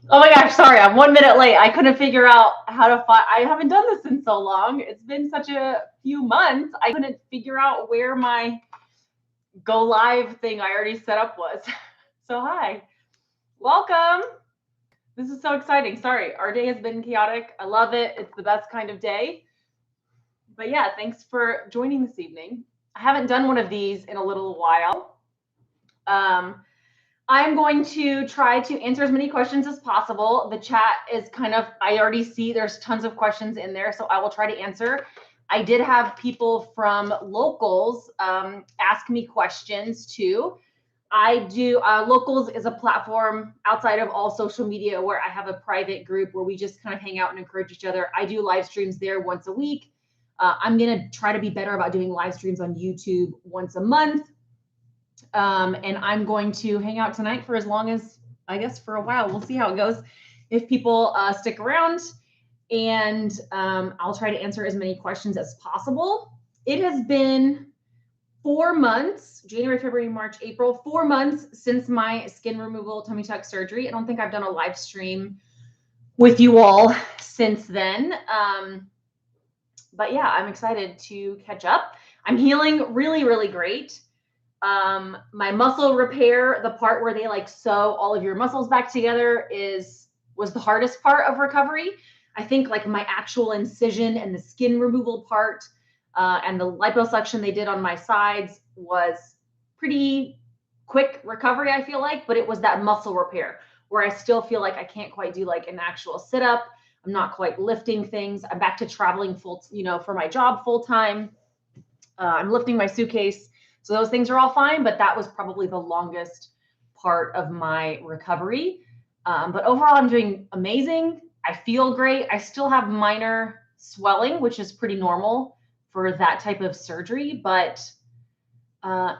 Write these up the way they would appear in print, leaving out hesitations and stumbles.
Oh my gosh, sorry, I'm 1 minute late. I couldn't figure out how to find. I haven't done this in so long. It's been such a few months. I couldn't figure out where my go live thing I already set up was. So hi, welcome. This is so exciting. Sorry, our day has been chaotic. I love it. It's the best kind of day. But yeah, thanks for joining this evening. I haven't done one of these in a little while. Um, I'm going to try to answer as many questions as possible. The chat is kind of, I already see there's tons of questions in there, so I will try to answer. I did have people from locals ask me questions too. I do, Locals is a platform outside of all social media where I have a private group where we just kind of hang out and encourage each other. I do live streams there once a week. I'm going to try to be better about doing live streams on YouTube once a month. And I'm going to hang out tonight for as long as, I guess, for a while. We'll see how it goes if people stick around. And I'll try to answer as many questions as possible. It has been 4 months, January, February, March, April, 4 months since my skin removal tummy tuck surgery. I don't think I've done a live stream with you all since then. But yeah, I'm excited to catch up. I'm healing really, really great. My muscle repair, the part where they like sew all of your muscles back together, was the hardest part of recovery. I think like my actual incision and the skin removal part and the liposuction they did on my sides was pretty quick recovery, I feel like, but it was that muscle repair where I still feel like I can't quite do like an actual sit up. I'm not quite lifting things. I'm back to traveling for my job full time. I'm lifting my suitcase. So those things are all fine, but that was probably the longest part of my recovery. But overall, I'm doing amazing. I feel great. I still have minor swelling, which is pretty normal for that type of surgery, but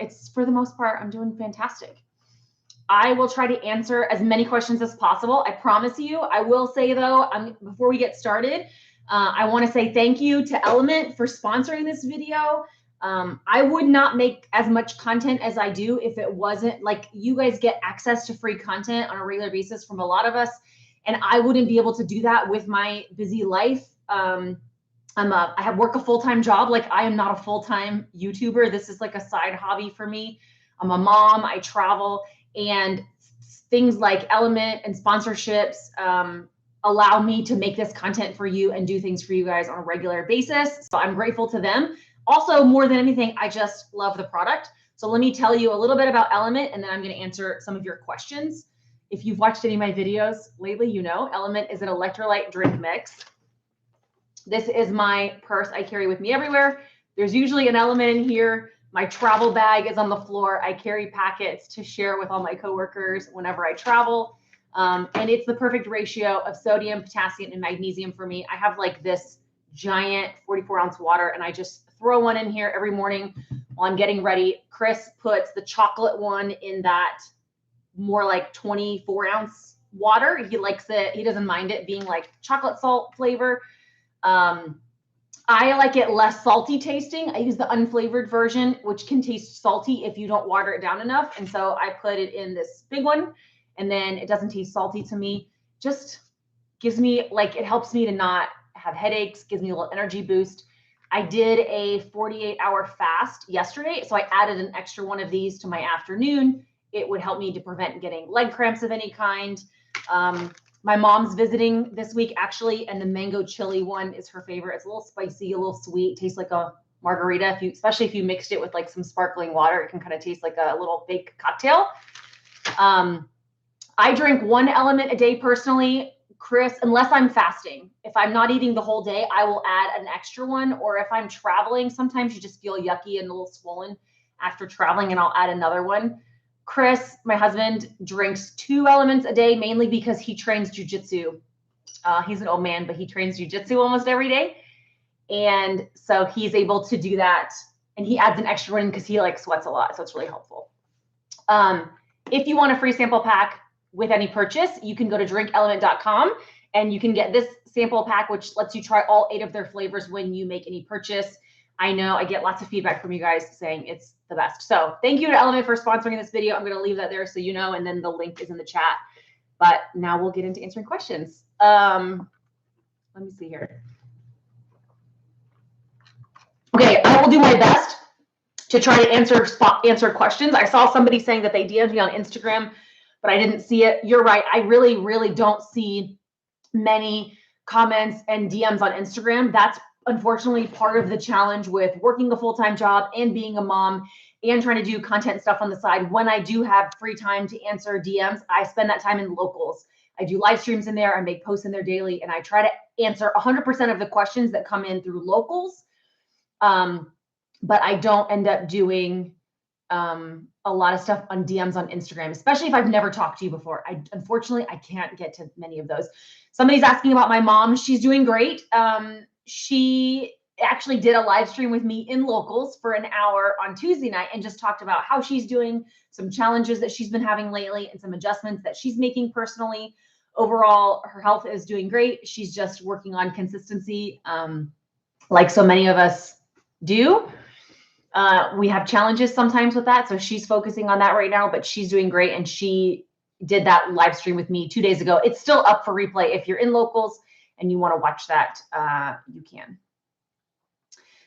it's for the most part, I'm doing fantastic. I will try to answer as many questions as possible. I promise you. I will say though, before we get started, I want to say thank you to Element for sponsoring this video. I would not make as much content as I do if it wasn't like you guys get access to free content on a regular basis from a lot of us. And I wouldn't be able to do that with my busy life. I have work a full-time job. Like I am not a full-time YouTuber. This is like a side hobby for me. I'm a mom, I travel, and things like Element and sponsorships allow me to make this content for you and do things for you guys on a regular basis. So I'm grateful to them. Also, more than anything, I just love the product. So let me tell you a little bit about Element, and then I'm going to answer some of your questions. If you've watched any of my videos lately, you know Element is an electrolyte drink mix. This is my purse I carry with me everywhere. There's usually an Element in here. My travel bag is on the floor. I carry packets to share with all my coworkers whenever I travel. And it's the perfect ratio of sodium, potassium, and magnesium for me. I have like this giant 44-ounce water, and I just throw one in here every morning while I'm getting ready. Chris puts the chocolate one in that more like 24-ounce water. He likes it. He doesn't mind it being like chocolate salt flavor. I like it less salty tasting. I use the unflavored version, which can taste salty if you don't water it down enough. And so I put it in this big one, and then it doesn't taste salty to me. Just gives me like, it helps me to not have headaches, gives me a little energy boost. I did a 48-hour fast yesterday, so I added an extra one of these to my afternoon. It would help me to prevent getting leg cramps of any kind. My mom's visiting this week, actually, and the mango chili one is her favorite. It's a little spicy, a little sweet, tastes like a margarita. Especially if you mixed it with like some sparkling water, it can kind of taste like a little fake cocktail. I drink 1 Element a day personally. Chris, unless I'm fasting. If I'm not eating the whole day, I will add an extra one. Or if I'm traveling, sometimes you just feel yucky and a little swollen after traveling, and I'll add another one. Chris, my husband, drinks 2 Elements a day, mainly because he trains jujitsu. He's an old man, but he trains jujitsu almost every day. And so he's able to do that. And he adds an extra one because he like sweats a lot. So it's really helpful. If you want a free sample pack with any purchase, you can go to drinkelement.com and you can get this sample pack, which lets you try all 8 of their flavors when you make any purchase. I know I get lots of feedback from you guys saying it's the best. So thank you to Element for sponsoring this video. I'm going to leave that there so you know, and then the link is in the chat. But now we'll get into answering questions. Let me see here. Okay, I will do my best to try to answer questions. I saw somebody saying that they DM'd me on Instagram, but I didn't see it. You're right. I really, really don't see many comments and DMs on Instagram. That's unfortunately part of the challenge with working a full-time job and being a mom and trying to do content stuff on the side. When I do have free time to answer DMs, I spend that time in locals. I do live streams in there. I make posts in there daily, and I try to answer 100% of the questions that come in through locals. But I don't end up doing a lot of stuff on DMs on Instagram, especially if I've never talked to you before. Unfortunately, I can't get to many of those. Somebody's asking about my mom. She's doing great. She actually did a live stream with me in locals for an hour on Tuesday night and just talked about how she's doing, some challenges that she's been having lately, and some adjustments that she's making personally. Overall, her health is doing great. She's just working on consistency, like so many of us do. We have challenges sometimes with that. So she's focusing on that right now, but she's doing great. And she did that live stream with me 2 days ago. It's still up for replay. If you're in locals and you want to watch that, you can.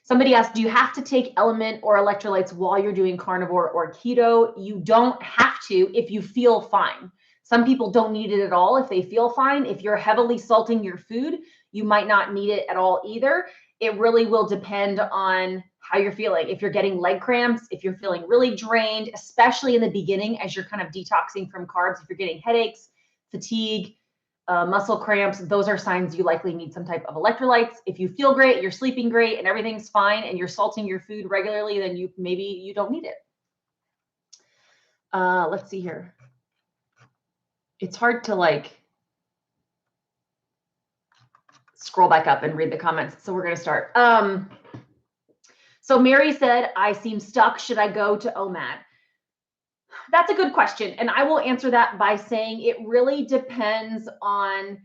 Somebody asked, do you have to take element or electrolytes while you're doing carnivore or keto? You don't have to if you feel fine. Some people don't need it at all if they feel fine. If you're heavily salting your food, you might not need it at all either. It really will depend on how you're feeling. If you're getting leg cramps, if you're feeling really drained, especially in the beginning as you're kind of detoxing from carbs, if you're getting headaches, fatigue, muscle cramps, those are signs you likely need some type of electrolytes. If you feel great, you're sleeping great, and everything's fine, and you're salting your food regularly, then maybe you don't need it. Let's see here. It's hard to scroll back up and read the comments, so we're going to start. So Mary said, I seem stuck. Should I go to OMAD? That's a good question. And I will answer that by saying it really depends on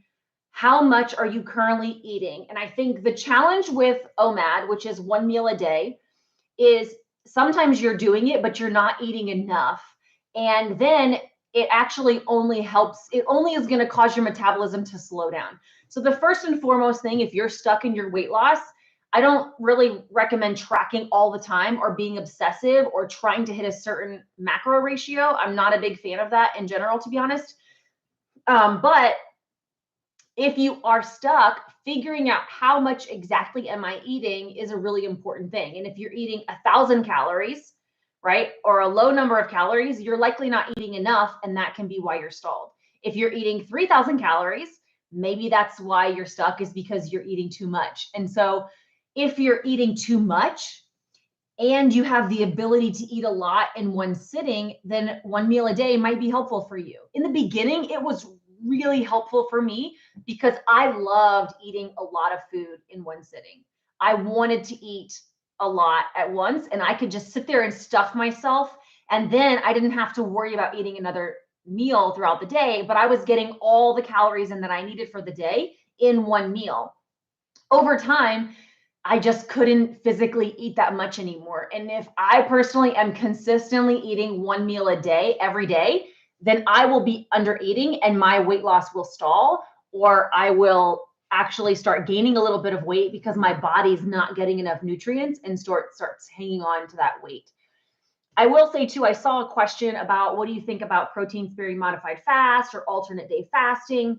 how much are you currently eating. And I think the challenge with OMAD, which is 1 meal a day, is sometimes you're doing it, but you're not eating enough. And then it actually only helps. It only is going to cause your metabolism to slow down. So the first and foremost thing, if you're stuck in your weight loss, I don't really recommend tracking all the time or being obsessive or trying to hit a certain macro ratio. I'm not a big fan of that in general, to be honest. But if you are stuck, figuring out how much exactly am I eating is a really important thing. And if you're eating 1,000 calories, right, or a low number of calories, you're likely not eating enough, and that can be why you're stalled. If you're eating 3,000 calories, maybe that's why you're stuck, is because you're eating too much. And so if you're eating too much and you have the ability to eat a lot in one sitting, then 1 meal a day might be helpful for you. In the beginning, it was really helpful for me because I loved eating a lot of food in one sitting. I wanted to eat a lot at once, and I could just sit there and stuff myself. And then I didn't have to worry about eating another meal throughout the day, but I was getting all the calories in that I needed for the day in one meal. Over time, I just couldn't physically eat that much anymore. And if I personally am consistently eating 1 meal a day every day, then I will be under eating and my weight loss will stall, or I will actually start gaining a little bit of weight because my body's not getting enough nutrients and starts hanging on to that weight. I will say too, I saw a question about what do you think about protein sparing modified fast or alternate day fasting?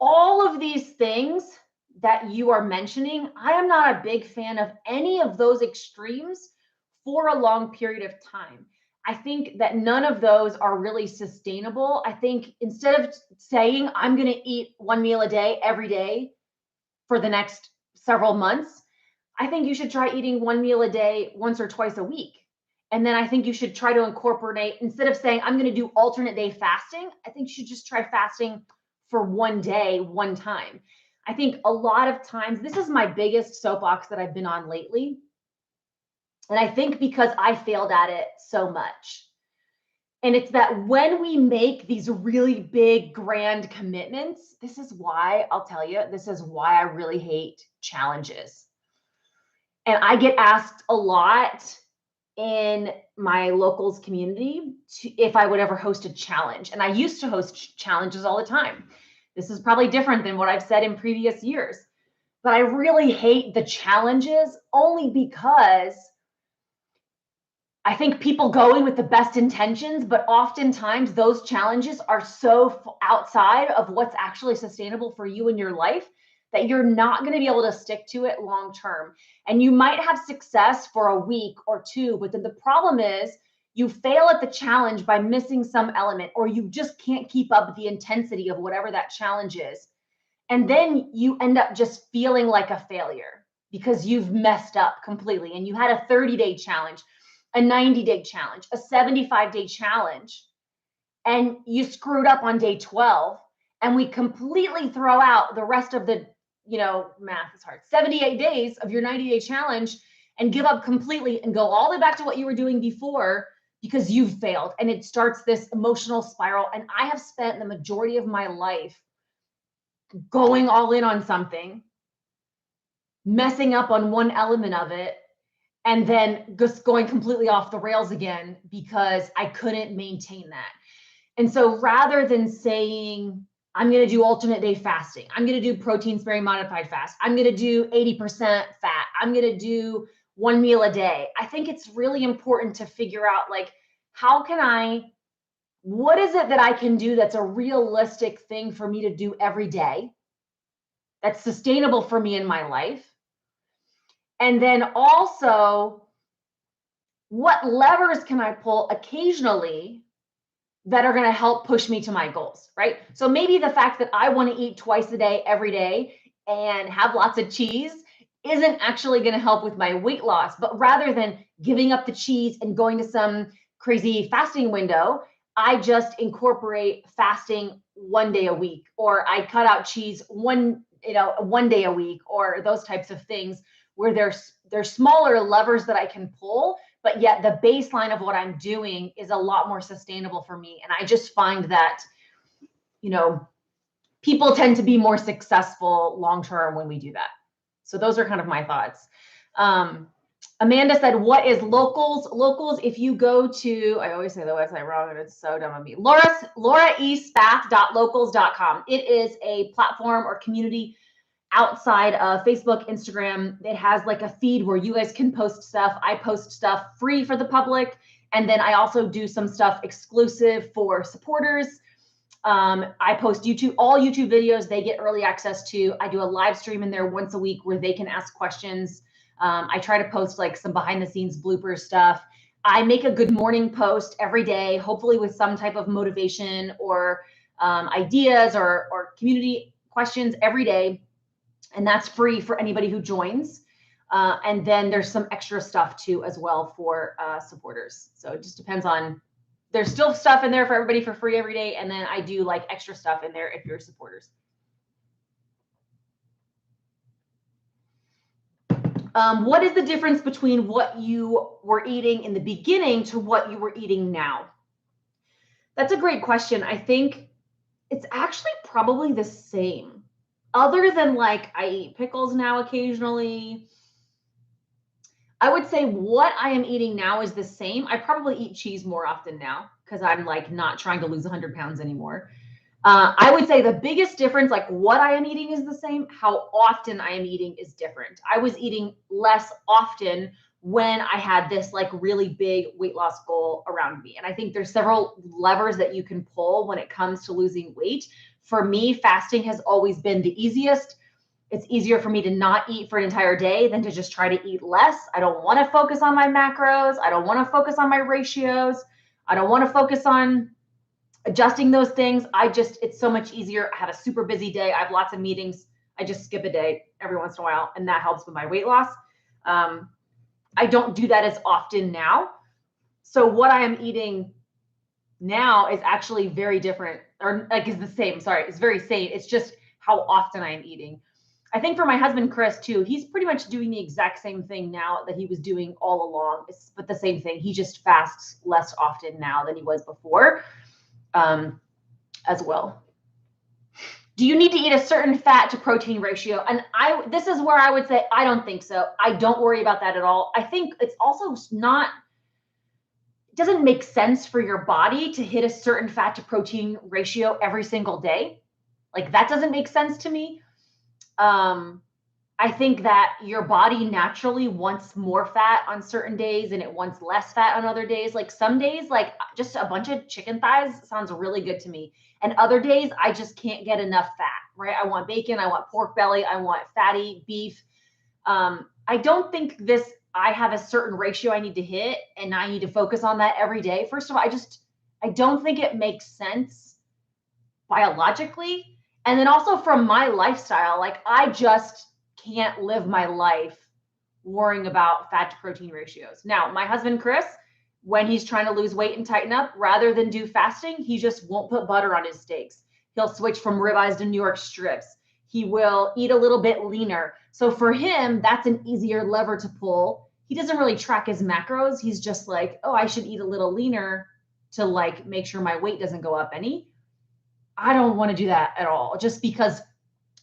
All of these things that you are mentioning, I am not a big fan of any of those extremes for a long period of time. I think that none of those are really sustainable. I think instead of saying I'm going to eat 1 meal a day every day for the next several months, I think you should try eating 1 meal a day once or twice a week. And then I think you should try to incorporate, instead of saying I'm going to do alternate day fasting, I think you should just try fasting for 1 day, one time. I think a lot of times, this is my biggest soapbox that I've been on lately. And I think because I failed at it so much. And it's that when we make these really big, grand commitments, this is why, I'll tell you, this is why I really hate challenges. And I get asked a lot, in my locals community if I would ever host a challenge. And I used to host challenges all the time. This is probably different than what I've said in previous years. But I really hate the challenges only because I think people go in with the best intentions, but oftentimes those challenges are so outside of what's actually sustainable for you in your life that you're not going to be able to stick to it long term. And you might have success for a week or two, but then the problem is you fail at the challenge by missing some element, or you just can't keep up with the intensity of whatever that challenge is. And then you end up just feeling like a failure because you've messed up completely. And you had a 30-day challenge, a 90-day challenge, a 75-day challenge, and you screwed up on day 12. And we completely throw out the rest of the, math is hard, 78 days of your 90-day challenge and give up completely and go all the way back to what you were doing before because you've failed. And it starts this emotional spiral. And I have spent the majority of my life going all in on something, messing up on one element of it, and then just going completely off the rails again because I couldn't maintain that. And so rather than saying, I'm going to do alternate day fasting, I'm going to do protein sparing modified fast, I'm going to do 80% fat, I'm going to do one meal a day, I think it's really important to figure out, like, what is it that I can do that's a realistic thing for me to do every day, that's sustainable for me in my life? And then also, what levers can I pull occasionally that are going to help push me to my goals, right? So maybe the fact that I want to eat twice a day, every day, and have lots of cheese isn't actually going to help with my weight loss. But rather than giving up the cheese and going to some crazy fasting window, I just incorporate fasting one day a week, or I cut out cheese one day a week, or those types of things where there's smaller levers that I can pull, but yet the baseline of what I'm doing is a lot more sustainable for me. And I just find that, people tend to be more successful long-term when we do that. So those are kind of my thoughts. Amanda said, what is Locals? Locals, if you go to, I always say the website wrong and it's so dumb of me, lauraespath.locals.com. It is a platform or community outside of Facebook, Instagram. It has like a feed where you guys can post stuff. I post stuff free for the public. And then I also do some stuff exclusive for supporters. I post all YouTube videos they get early access to. I do a live stream in there once a week where they can ask questions. I try to post like some behind the scenes blooper stuff. I make a good morning post every day, hopefully with some type of motivation or ideas or community questions every day. And that's free for anybody who joins. And then there's some extra stuff too as well for supporters. So it just depends on, there's still stuff in there for everybody for free every day. And then I do like extra stuff in there if you're supporters. What is the difference between what you were eating in the beginning to what you were eating now? That's a great question. I think it's actually probably the same. Other than like I eat pickles now occasionally, I would say what I am eating now is the same. I probably eat cheese more often now because I'm like not trying to lose 100 pounds anymore. I would say the biggest difference, like what I am eating is the same. How often I am eating is different. I was eating less often when I had this like really big weight loss goal around me. And I think there's several levers that you can pull when it comes to losing weight. For me, fasting has always been the easiest. It's easier for me to not eat for an entire day than to just try to eat less. I don't want to focus on my macros. I don't want to focus on my ratios. I don't want to focus on adjusting those things. It's so much easier. I have a super busy day. I have lots of meetings. I just skip a day every once in a while, and that helps with my weight loss. I don't do that as often now. So what I am eating now is actually very different, or like is the same. Sorry, it's very same. It's just how often I am eating. I think for my husband, Chris, too, he's pretty much doing the exact same thing now that he was doing all along, but the same thing. He just fasts less often now than he was before. As well. Do you need to eat a certain fat to protein ratio? And this is where I would say, I don't think so. I don't worry about that at all. I think it's also not doesn't make sense for your body to hit a certain fat to protein ratio every single day. Like that doesn't make sense to me. I think that your body naturally wants more fat on certain days and it wants less fat on other days. Like some days, like just a bunch of chicken thighs sounds really good to me. And other days, I just can't get enough fat, right? I want bacon, I want pork belly, I want fatty beef. I don't think I have a certain ratio I need to hit and I need to focus on that every day. First of all, I don't think it makes sense biologically. And then also from my lifestyle, like I just can't live my life worrying about fat to protein ratios. Now, my husband, Chris, when he's trying to lose weight and tighten up, rather than do fasting, he just won't put butter on his steaks. He'll switch from ribeyes to New York strips. He will eat a little bit leaner. So for him, that's an easier lever to pull. He doesn't really track his macros. He's just like, oh, I should eat a little leaner to like make sure my weight doesn't go up any. I don't want to do that at all, just because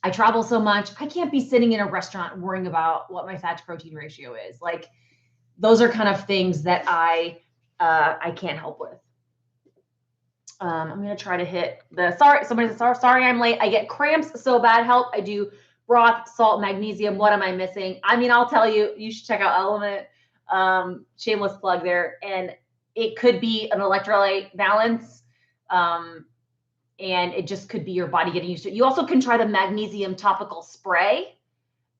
I travel so much. I can't be sitting in a restaurant worrying about what my fat to protein ratio is. Like those are kind of things that I can't help with. I'm going to try to hit somebody said, sorry, I'm late. I get cramps so bad. Help. I do broth, salt, magnesium. What am I missing? I mean, I'll tell you, you should check out Element. Shameless plug there. And it could be an electrolyte balance. And it just could be your body getting used to it. You also can try the magnesium topical spray.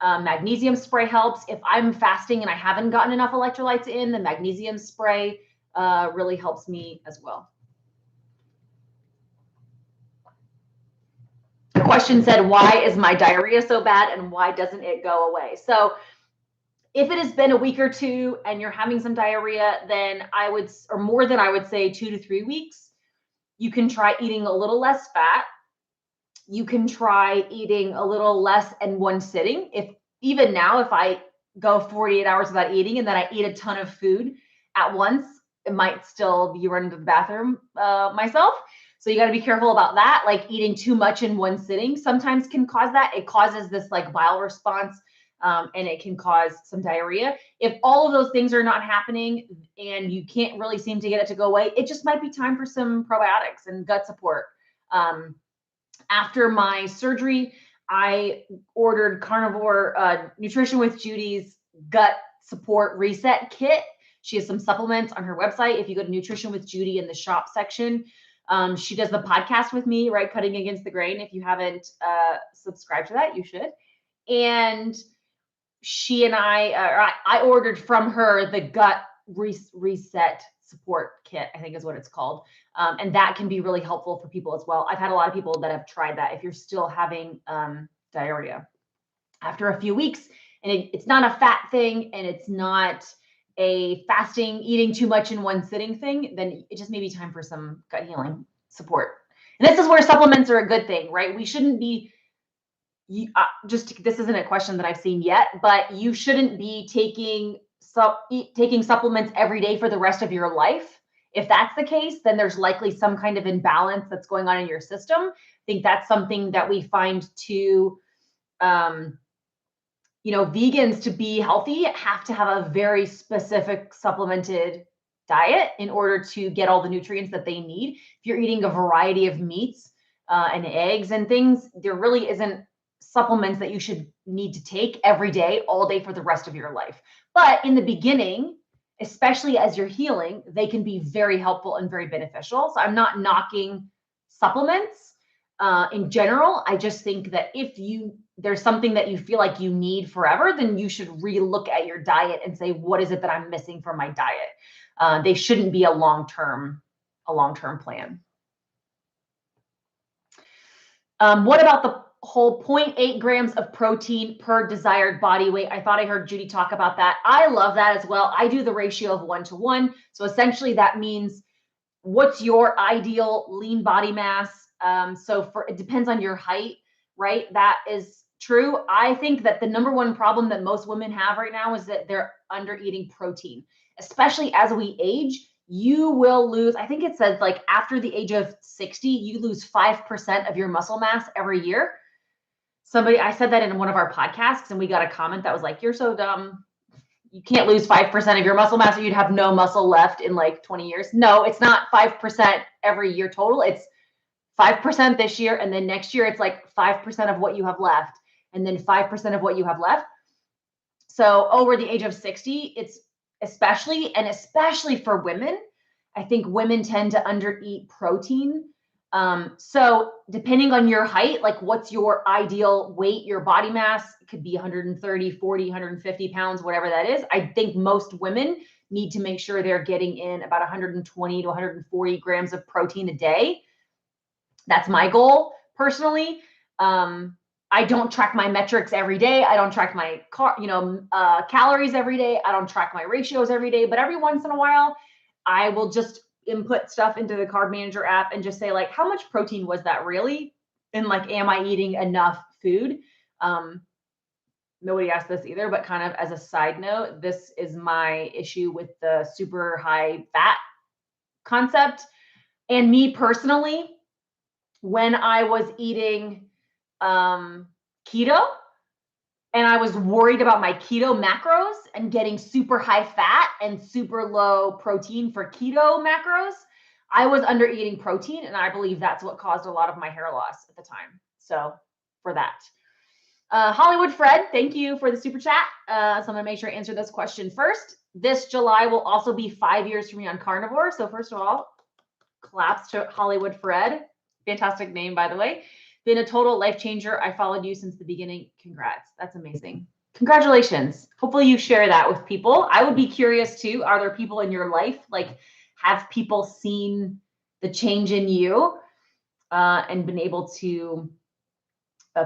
Magnesium spray helps. If I'm fasting and I haven't gotten enough electrolytes in, the magnesium spray really helps me as well. The question said, why is my diarrhea so bad and why doesn't it go away? So if it has been a week or two and you're having some diarrhea, then or more than I would say 2 to 3 weeks, you can try eating a little less fat. You can try eating a little less in one sitting. Even now, if I go 48 hours without eating and then I eat a ton of food at once, it might still be running to the bathroom myself. So you got to be careful about that. Like eating too much in one sitting sometimes can cause that. It causes this like bile response and it can cause some diarrhea. If all of those things are not happening and you can't really seem to get it to go away, it just might be time for some probiotics and gut support. After my surgery, I ordered Carnivore Nutrition with Judy's gut support reset kit. She has some supplements on her website. If you go to Nutrition with Judy in the shop section, she does the podcast with me, right? Cutting Against the Grain. If you haven't subscribed to that, you should. And she and I ordered from her the gut reset support kit, I think is what it's called. And that can be really helpful for people as well. I've had a lot of people that have tried that. If you're still having diarrhea after a few weeks, and it's not a fat thing, and it's not a fasting, eating too much in one sitting thing, then it just may be time for some gut healing support. And this is where supplements are a good thing, right? We shouldn't be this isn't a question that I've seen yet, but you shouldn't be taking supplements every day for the rest of your life. If that's the case, then there's likely some kind of imbalance that's going on in your system. I think that's something that we find to, vegans to be healthy have to have a very specific supplemented diet in order to get all the nutrients that they need. If you're eating a variety of meats and eggs and things, there really isn't supplements that you should need to take every day, all day for the rest of your life. But in the beginning, especially as you're healing, they can be very helpful and very beneficial. So I'm not knocking supplements in general. I just think that if there's something that you feel like you need forever, then you should relook at your diet and say, what is it that I'm missing from my diet? They shouldn't be a long-term plan. What about the whole 0.8 grams of protein per desired body weight? I thought I heard Judy talk about that. I love that as well. I do the ratio of 1-to-1. So essentially that means what's your ideal lean body mass? It depends on your height, right? That is true. I think that the number one problem that most women have right now is that they're under eating protein, especially as we age. You will lose, I think it says like after the age of 60, you lose 5% of your muscle mass every year. I said that in one of our podcasts and we got a comment that was like, you're so dumb. you can't lose 5% of your muscle mass or you'd have no muscle left in like 20 years. No, it's not 5% every year total. It's 5% this year. And then next year, it's like 5% of what you have left. And then 5% of what you have left. So over the age of 60, it's especially for women, I think women tend to undereat protein. So depending on your height, like what's your ideal weight, your body mass, it could be 130, 40, 150 pounds, whatever that is. I think most women need to make sure they're getting in about 120 to 140 grams of protein a day. That's my goal personally. I don't track my metrics every day. I don't track my calories every day. I don't track my ratios every day, but every once in a while, I will just input stuff into the Carb Manager app and just say like, how much protein was that really? And like, am I eating enough food? Nobody asked this either, but kind of as a side note, this is my issue with the super high fat concept. And me personally, when I was eating keto and I was worried about my keto macros and getting super high fat and super low protein for keto macros, I was under eating protein. And I believe that's what caused a lot of my hair loss at the time. So for that. Hollywood Fred, thank you for the super chat. So I'm gonna make sure I answer this question first. This July will also be 5 years for me on Carnivore. So first of all, claps to Hollywood Fred. Fantastic name, by the way. Been a total life changer. I followed you since the beginning. Congrats. That's amazing. Congratulations. Hopefully you share that with people. I would be curious too. Are there people in your life, like have people seen the change in you and been able to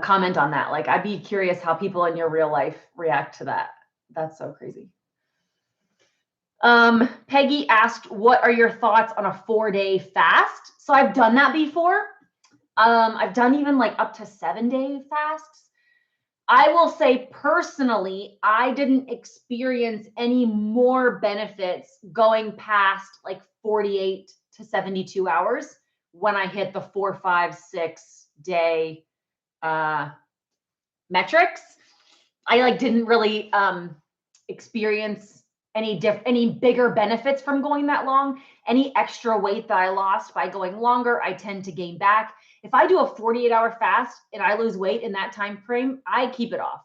comment on that? Like I'd be curious how people in your real life react to that. That's so crazy. Peggy asked, what are your thoughts on a 4-day fast? So I've done that before. I've done even like up to 7-day fasts. I will say personally, I didn't experience any more benefits going past like 48 to 72 hours when I hit the 4, 5, 6 day metrics. I like didn't really experience any bigger benefits from going that long. Any extra weight that I lost by going longer, I tend to gain back. If I do a 48-hour fast and I lose weight in that time frame, I keep it off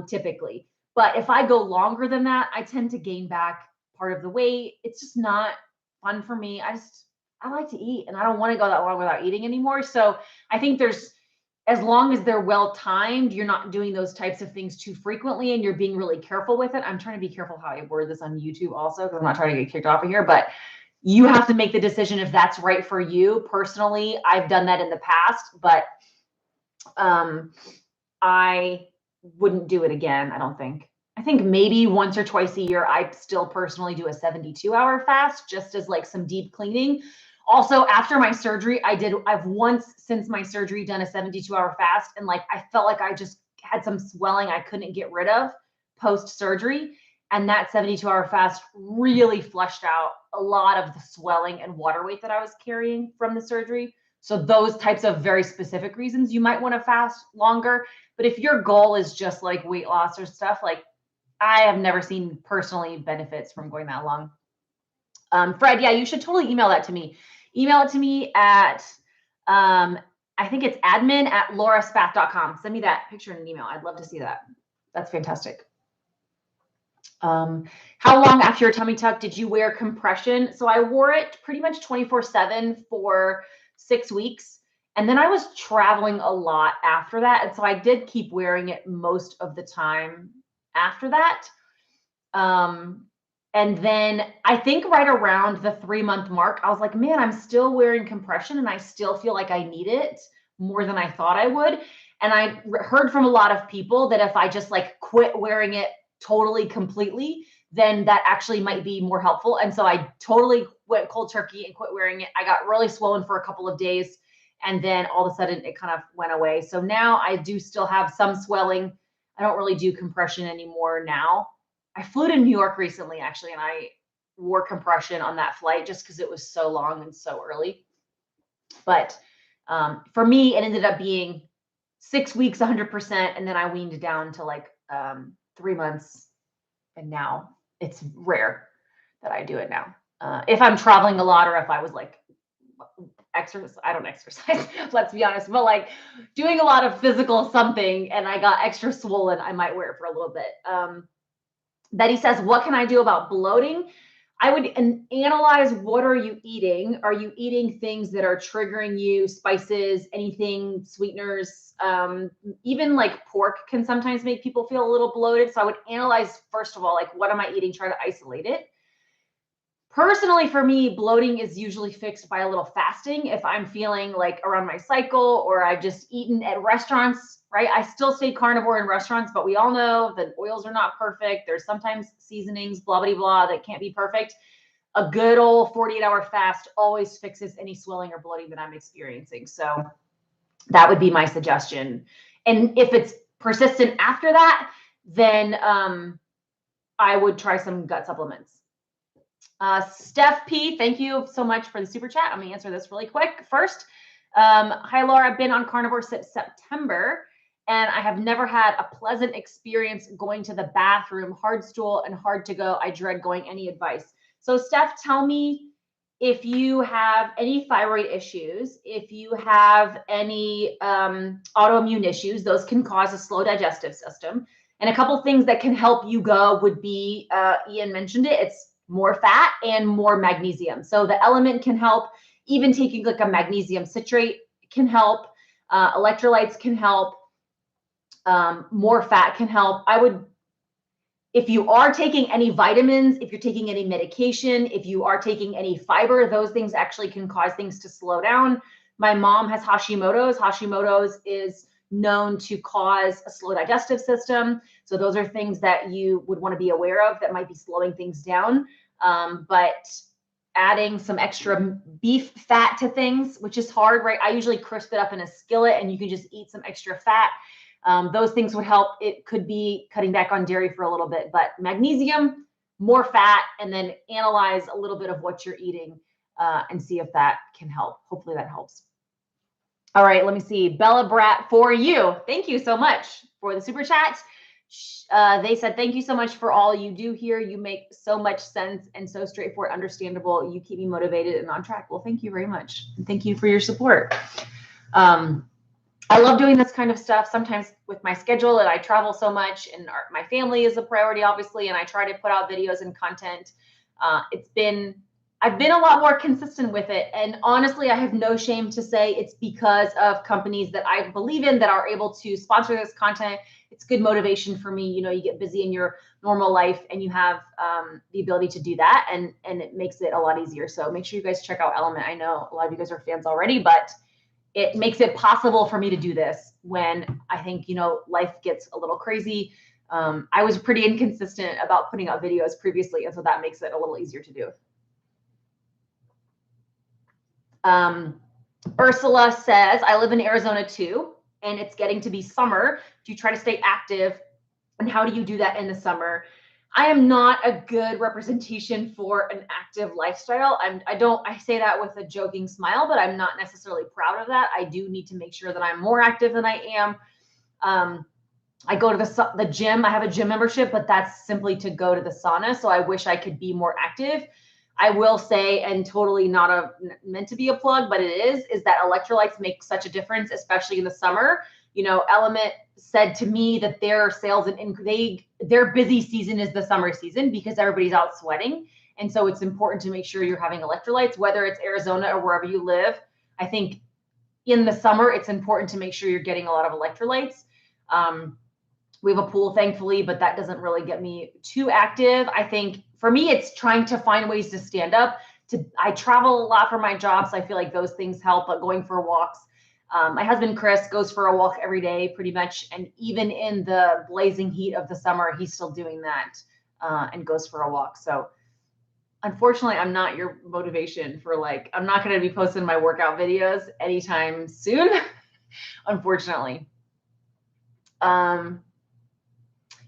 typically. But if I go longer than that, I tend to gain back part of the weight. It's just not fun for me. I like to eat and I don't want to go that long without eating anymore. So I think as long as they're well timed, you're not doing those types of things too frequently and you're being really careful with it. I'm trying to be careful how I word this on YouTube also, because I'm not trying to get kicked off of here, but you have to make the decision if that's right for you. Personally, I've done that in the past, but I wouldn't do it again, I don't think. I think maybe once or twice a year, I still personally do a 72-hour fast just as like some deep cleaning. Also, after my surgery, I've once since my surgery done a 72-hour fast, and like I felt like I just had some swelling I couldn't get rid of post-surgery. And that 72-hour fast really flushed out a lot of the swelling and water weight that I was carrying from the surgery. So those types of very specific reasons you might want to fast longer. But if your goal is just like weight loss or stuff, like I have never seen personally benefits from going that long. Fred, yeah, you should totally email that to me. Email it to me at, I think it's admin@lauraspath.com. Send me that picture in an email. I'd love to see that. That's fantastic. How long after your tummy tuck did you wear compression? So I wore it pretty much 24/7 for 6 weeks. And then I was traveling a lot after that. And so I did keep wearing it most of the time after that. And then I think right around the 3-month mark, I was like, man, I'm still wearing compression and I still feel like I need it more than I thought I would. And I heard from a lot of people that if I just like quit wearing it totally completely, then that actually might be more helpful. And so I totally went cold turkey and quit wearing it. I got really swollen for a couple of days and then all of a sudden it kind of went away. So now I do still have some swelling. I don't really do compression anymore now. I flew to New York recently actually, and I wore compression on that flight just because it was so long and so early. But for me, it ended up being 6 weeks, 100%. And then I weaned down to like 3 months, And now it's rare that I do it now. If I'm traveling a lot, or if I was like exercise, I don't exercise, let's be honest, but like doing a lot of physical something and I got extra swollen, I might wear it for a little bit. Betty says, what can I do about bloating? I would analyze, what are you eating? Are you eating things that are triggering you, spices, anything, sweeteners? Even like pork can sometimes make people feel a little bloated. So I would analyze, first of all, like, what am I eating? Try to isolate it. Personally, for me, bloating is usually fixed by a little fasting. If I'm feeling like around my cycle, or I've just eaten at restaurants, right? I still stay carnivore in restaurants, but we all know that oils are not perfect. There's sometimes seasonings, blah, blah, blah, that can't be perfect. A good old 48-hour fast always fixes any swelling or bloating that I'm experiencing. So that would be my suggestion. And if it's persistent after that, then I would try some gut supplements. Steph P, thank you so much for the super chat. I'm gonna answer this really quick first. Hi Laura, I've been on carnivore since September and I have never had a pleasant experience going to the bathroom, hard stool and hard to go. I dread going. Any advice? So Steph, tell me if you have any thyroid issues, if you have any autoimmune issues. Those can cause a slow digestive system. And a couple things that can help you go would be, Ian mentioned it, it's more fat and more magnesium. So the element can help. Even taking like a magnesium citrate can help. Electrolytes can help. More fat can help. I would, if you are taking any vitamins, if you're taking any medication, if you are taking any fiber, those things actually can cause things to slow down. My mom has Hashimoto's. Hashimoto's is known to cause a slow digestive system. So those are things that you would want to be aware of that might be slowing things down. But adding some extra beef fat to things, which is hard, right? I usually crisp it up in a skillet and you can just eat some extra fat. Those things would help. It could be cutting back on dairy for a little bit, but magnesium, more fat, and then analyze a little bit of what you're eating and see if that can help. Hopefully that helps. All right, let me see. Bella Brat, for you. Thank you so much for the super chat. They said, thank you so much for all you do here. You make so much sense and so straightforward, understandable. You keep me motivated and on track. Well, thank you very much. And thank you for your support. I love doing this kind of stuff. Sometimes with my schedule, and I travel so much, and my family is a priority, obviously, and I try to put out videos and content. I've been a lot more consistent with it. And honestly, I have no shame to say it's because of companies that I believe in that are able to sponsor this content. It's good motivation for me. You know, you get busy in your normal life and you have the ability to do that, and it makes it a lot easier. So make sure you guys check out Element. I know a lot of you guys are fans already, but it makes it possible for me to do this when I think, you know, life gets a little crazy. I was pretty inconsistent about putting out videos previously, and so that makes it a little easier to do. Ursula says, I live in Arizona too, and it's getting to be summer. Do you try to stay active? And how do you do that in the summer? I am not a good representation for an active lifestyle. I say that with a joking smile, but I'm not necessarily proud of that. I do need to make sure that I'm more active than I am. I go to the gym. I have a gym membership, but that's simply to go to the sauna. So I wish I could be more active. I will say, and totally not meant to be a plug, but it is that electrolytes make such a difference, especially in the summer. You know, Element said to me that their sales and their busy season is the summer season because everybody's out sweating. And so it's important to make sure you're having electrolytes, whether it's Arizona or wherever you live. I think in the summer, it's important to make sure you're getting a lot of electrolytes. We have a pool, thankfully, but that doesn't really get me too active. I think for me, it's trying to find ways to stand up. I travel a lot for my job, so I feel like those things help, but going for walks. My husband, Chris, goes for a walk every day pretty much. And even in the blazing heat of the summer, he's still doing that and goes for a walk. So unfortunately, I'm not your motivation for I'm not going to be posting my workout videos anytime soon, unfortunately.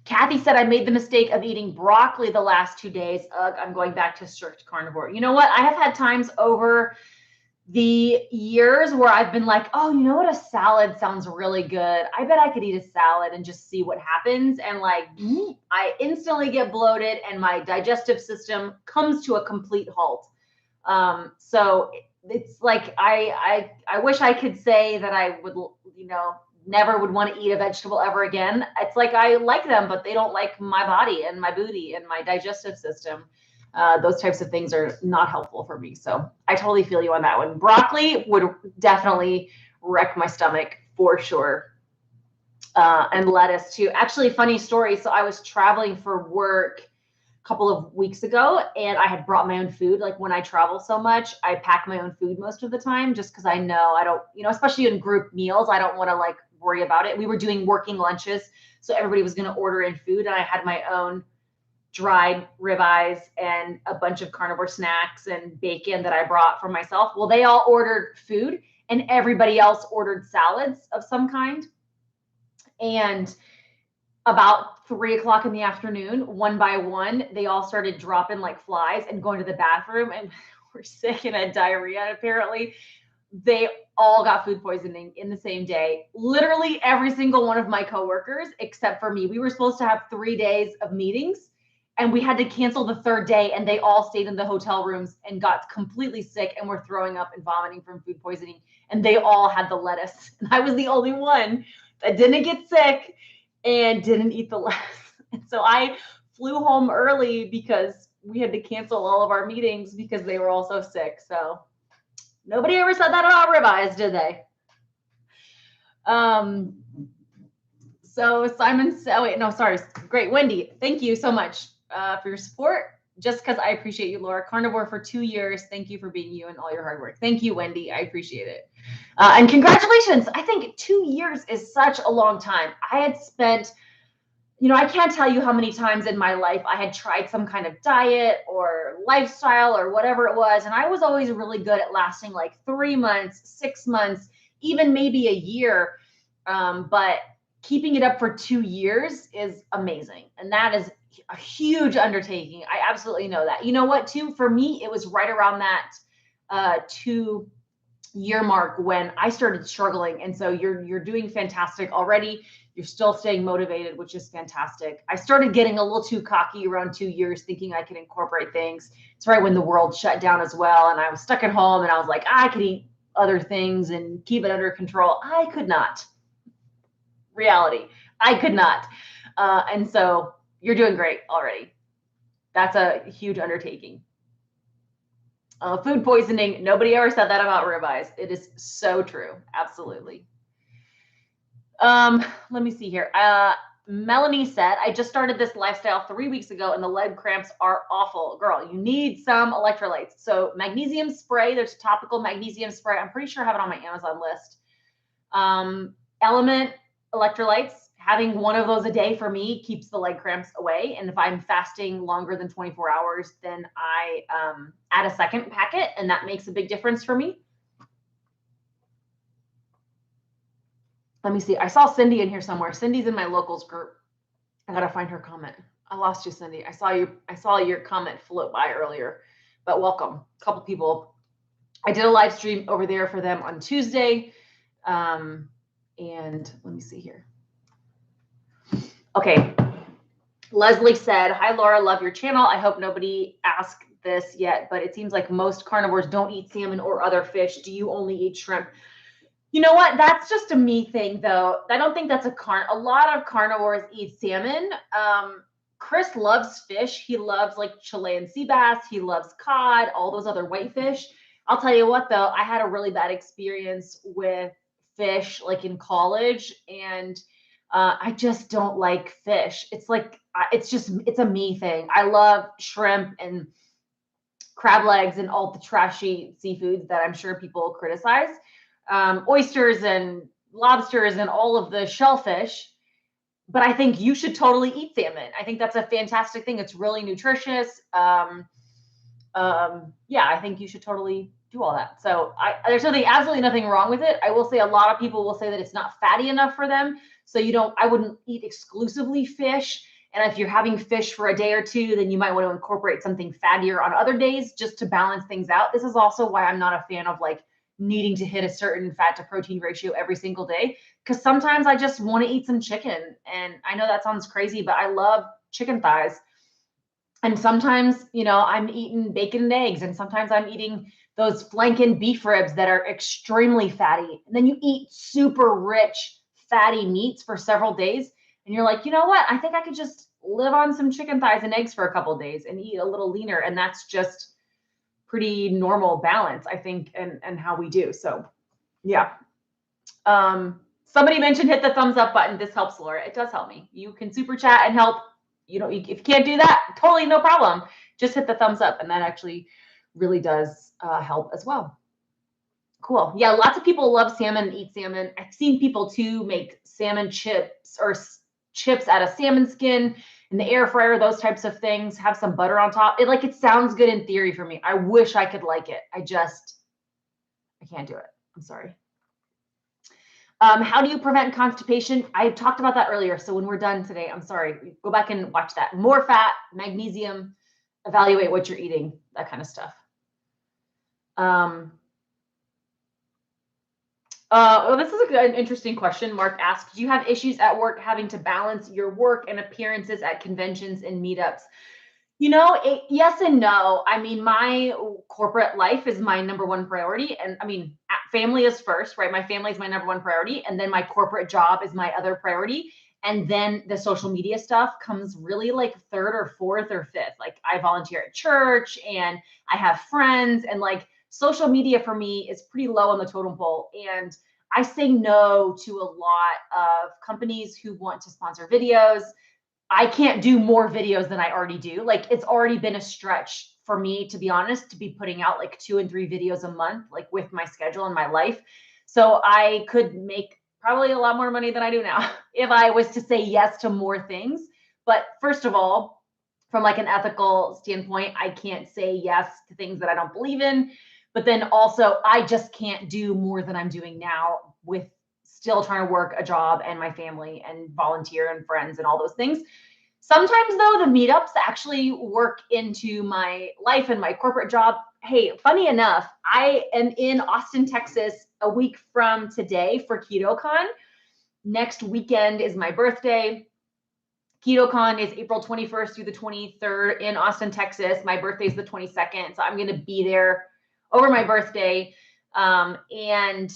Kathy said, I made the mistake of eating broccoli the last 2 days. I'm going back to strict carnivore. You know what? I have had times over the years where I've been like, oh, you know what? A salad sounds really good. I bet I could eat a salad and just see what happens. And like, I instantly get bloated and my digestive system comes to a complete halt. So it's like, I wish I could say that I would, you know, never would want to eat a vegetable ever again. It's like, I like them, but they don't like my body and my booty and my digestive system. Those types of things are not helpful for me. So I totally feel you on that one. Broccoli would definitely wreck my stomach for sure. And lettuce too. Actually, funny story. So I was traveling for work a couple of weeks ago and I had brought my own food. Like when I travel so much, I pack my own food most of the time just because I know I don't, you know, especially in group meals, I don't want to like worry about it. We were doing working lunches. So everybody was going to order in food and I had my own dried ribeyes and a bunch of carnivore snacks and bacon that I brought for myself. Well, they all ordered food and everybody else ordered salads of some kind. And about 3 o'clock in the afternoon, one by one, they all started dropping like flies and going to the bathroom and were sick and had diarrhea. And apparently they all got food poisoning in the same day. Literally every single one of my coworkers, except for me. We were supposed to have 3 days of meetings and we had to cancel the third day and they all stayed in the hotel rooms and got completely sick and were throwing up and vomiting from food poisoning. And they all had the lettuce. And I was the only one that didn't get sick and didn't eat the lettuce. And so I flew home early because we had to cancel all of our meetings because they were all so sick. So nobody ever said that about ribeyes, did they? So Simon said, oh wait, no, sorry. Great. Wendy, thank you so much for your support. Just because I appreciate you, Laura. Carnivore for 2 years. Thank you for being you and all your hard work. Thank you, Wendy. I appreciate it. And congratulations. I think 2 years is such a long time. I had spent, you know, I can't tell you how many times in my life I had tried some kind of diet or lifestyle or whatever it was. And I was always really good at lasting like 3 months, 6 months, even maybe a year. But keeping it up for 2 years is amazing. And that is a huge undertaking. I absolutely know that. You know what, too? For me, it was right around that 2-year mark when I started struggling. And so you're doing fantastic already. You're still staying motivated, which is fantastic. I started getting a little too cocky around 2 years, thinking I could incorporate things. It's right when the world shut down as well. And I was stuck at home and I was like, I could eat other things and keep it under control. I could not. Reality. I could not. And so you're doing great already. That's a huge undertaking. Food poisoning. Nobody ever said that about ribeyes. It is so true. Absolutely. Let me see here. Melanie said, I just started this lifestyle 3 weeks ago and the leg cramps are awful. Girl, you need some electrolytes. So magnesium spray, there's a topical magnesium spray. I'm pretty sure I have it on my Amazon list. Element electrolytes, having one of those a day for me keeps the leg cramps away. And if I'm fasting longer than 24 hours, then I add a second packet and that makes a big difference for me. Let me see. I saw Cindy in here somewhere. Cindy's in my locals group. I gotta find her comment. I lost you, Cindy. I saw your comment float by earlier, but welcome. A couple people. I did a live stream over there for them on Tuesday. And let me see here. Okay. Leslie said, hi, Laura, love your channel. I hope nobody asked this yet, but it seems like most carnivores don't eat salmon or other fish. Do you only eat shrimp? You know what? That's just a me thing, though. I don't think that's a lot of carnivores eat salmon. Chris loves fish. He loves like Chilean sea bass. He loves cod, all those other whitefish. I'll tell you what, though, I had a really bad experience with fish like in college, and I just don't like fish. It's like, it's a me thing. I love shrimp and crab legs and all the trashy seafoods that I'm sure people criticize. Oysters and lobsters and all of the shellfish. But I think you should totally eat salmon. I think that's a fantastic thing. It's really nutritious. Yeah, I think you should totally do all that. So there's absolutely nothing wrong with it. I will say a lot of people will say that it's not fatty enough for them. So I wouldn't eat exclusively fish. And if you're having fish for a day or two, then you might want to incorporate something fattier on other days just to balance things out. This is also why I'm not a fan of like needing to hit a certain fat to protein ratio every single day. Because sometimes I just want to eat some chicken. And I know that sounds crazy, but I love chicken thighs. And sometimes, you know, I'm eating bacon and eggs, and sometimes I'm eating those flanken beef ribs that are extremely fatty. And then you eat super rich, fatty meats for several days. And you're like, you know what? I think I could just live on some chicken thighs and eggs for a couple of days and eat a little leaner. And that's just pretty normal balance, I think, and how we do. So yeah. Somebody mentioned hit the thumbs up button. This helps, Laura. It does help me. You can super chat and help. You know, if you can't do that, totally no problem. Just hit the thumbs up, and that actually really does help as well. Cool. Yeah, lots of people love salmon and eat salmon. I've seen people too make salmon chips or chips out of salmon skin in the air fryer, those types of things. Have some butter on top. It sounds good in theory for me. I wish I could like it. I can't do it. I'm sorry. How do you prevent constipation? I talked about that earlier. So when we're done today, I'm sorry, go back and watch that. More fat, magnesium, evaluate what you're eating, that kind of stuff. This is an interesting question. Mark asked, do you have issues at work having to balance your work and appearances at conventions and meetups? You know, yes and no. I mean, my corporate life is my number one priority. And I mean, family is first, right? My family is my number one priority. And then my corporate job is my other priority. And then the social media stuff comes really like third or fourth or fifth. Like I volunteer at church and I have friends, and like social media for me is pretty low on the totem pole. And I say no to a lot of companies who want to sponsor videos. I can't do more videos than I already do. Like it's already been a stretch for me, to be honest, to be putting out like 2 and 3 videos a month, like with my schedule and my life. So I could make probably a lot more money than I do now if I was to say yes to more things. But first of all, from like an ethical standpoint, I can't say yes to things that I don't believe in. But then also I just can't do more than I'm doing now with still trying to work a job and my family and volunteer and friends and all those things. Sometimes though, the meetups actually work into my life and my corporate job. Hey, funny enough, I am in Austin, Texas a week from today for KetoCon. Next weekend is my birthday. KetoCon is April 21st through the 23rd in Austin, Texas. My birthday is the 22nd. So I'm going to be there over my birthday. And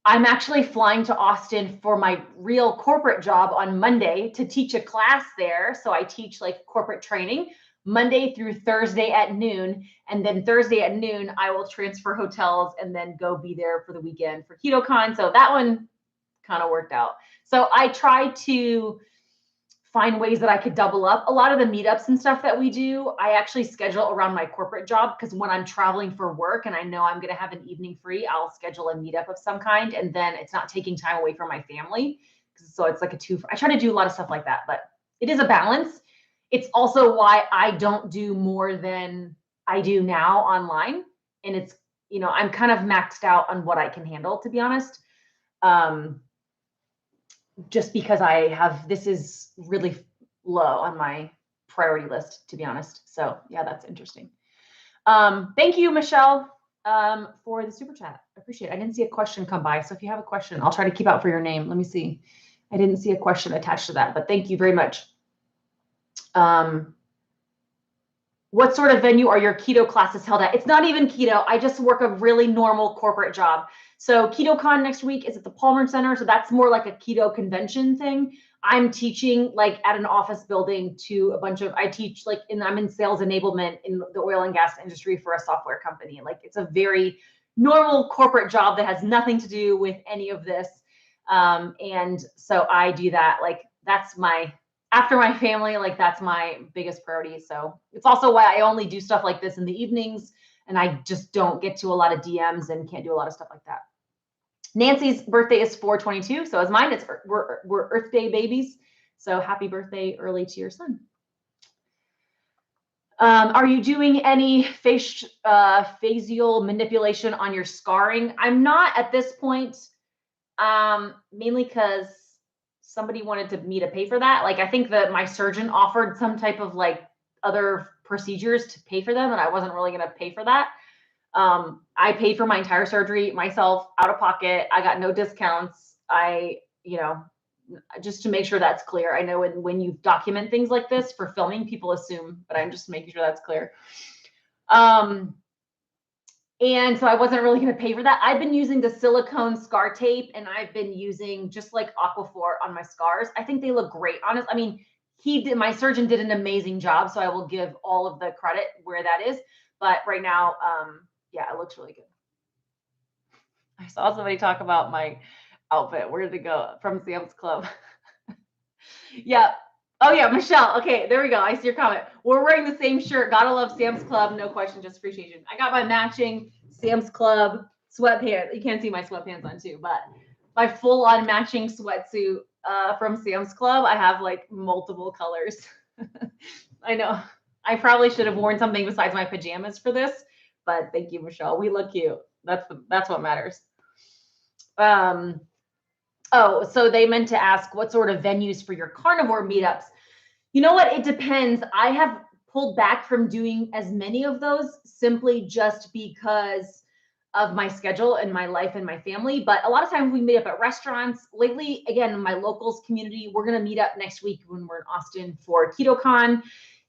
I'm actually flying to Austin for my real corporate job on Monday to teach a class there. So I teach like corporate training Monday through Thursday at noon. And then Thursday at noon, I will transfer hotels and then go be there for the weekend for KetoCon. So that one kind of worked out. So I try to find ways that I could double up. A lot of the meetups and stuff that we do, I actually schedule around my corporate job, because when I'm traveling for work and I know I'm going to have an evening free, I'll schedule a meetup of some kind, and then it's not taking time away from my family. So it's like a two. I try to do a lot of stuff like that, but it is a balance. It's also why I don't do more than I do now online. And it's, you know, I'm kind of maxed out on what I can handle, to be honest. Just because this is really low on my priority list, to be honest. So yeah, that's interesting. Thank you, Michelle, for the super chat. I appreciate it. I didn't see a question come by. So if you have a question, I'll try to keep out for your name. Let me see. I didn't see a question attached to that, but thank you very much. What sort of venue are your keto classes held at? It's not even keto. I just work a really normal corporate job. So KetoCon next week is at the Palmer Center. So that's more like a keto convention thing. I'm teaching like at an office building to a bunch of, I teach like, I'm in sales enablement in the oil and gas industry for a software company. Like it's a very normal corporate job that has nothing to do with any of this. And so I do that. Like that's after my family, like that's my biggest priority. So it's also why I only do stuff like this in the evenings, and I just don't get to a lot of DMs and can't do a lot of stuff like that. Nancy's birthday is 4/22, so is mine. We're Earth Day babies. So happy birthday early to your son. Are you doing any facial manipulation on your scarring? I'm not at this point, mainly because somebody wanted me to pay for that. Like I think that my surgeon offered some type of like other procedures to pay for them, and I wasn't really going to pay for that. I paid for my entire surgery myself out of pocket. I got no discounts. Just to make sure that's clear. I know when you document things like this for filming, people assume, but I'm just making sure that's clear. And so I wasn't really going to pay for that. I've been using the silicone scar tape, and I've been using just like Aquaphor on my scars. I think they look great. Honest, I mean, my surgeon did an amazing job, so I will give all of the credit where that is. But right now, yeah, it looks really good. I saw somebody talk about my outfit. Where did it go? From Sam's Club. Yeah. Oh yeah, Michelle. Okay, there we go. I see your comment. We're wearing the same shirt. Gotta love Sam's Club. No question, just appreciation. I got my matching Sam's Club sweatpants. You can't see my sweatpants on too, but my full-on matching sweatsuit from Sam's Club. I have like multiple colors. I know. I probably should have worn something besides my pajamas for this, but thank you, Michelle. We look cute. That's what matters. Oh, so they meant to ask what sort of venues for your carnivore meetups. You know what? It depends. I have pulled back from doing as many of those simply just because of my schedule and my life and my family. But a lot of times we meet up at restaurants. Lately, again, my locals community, we're going to meet up next week when we're in Austin for KetoCon.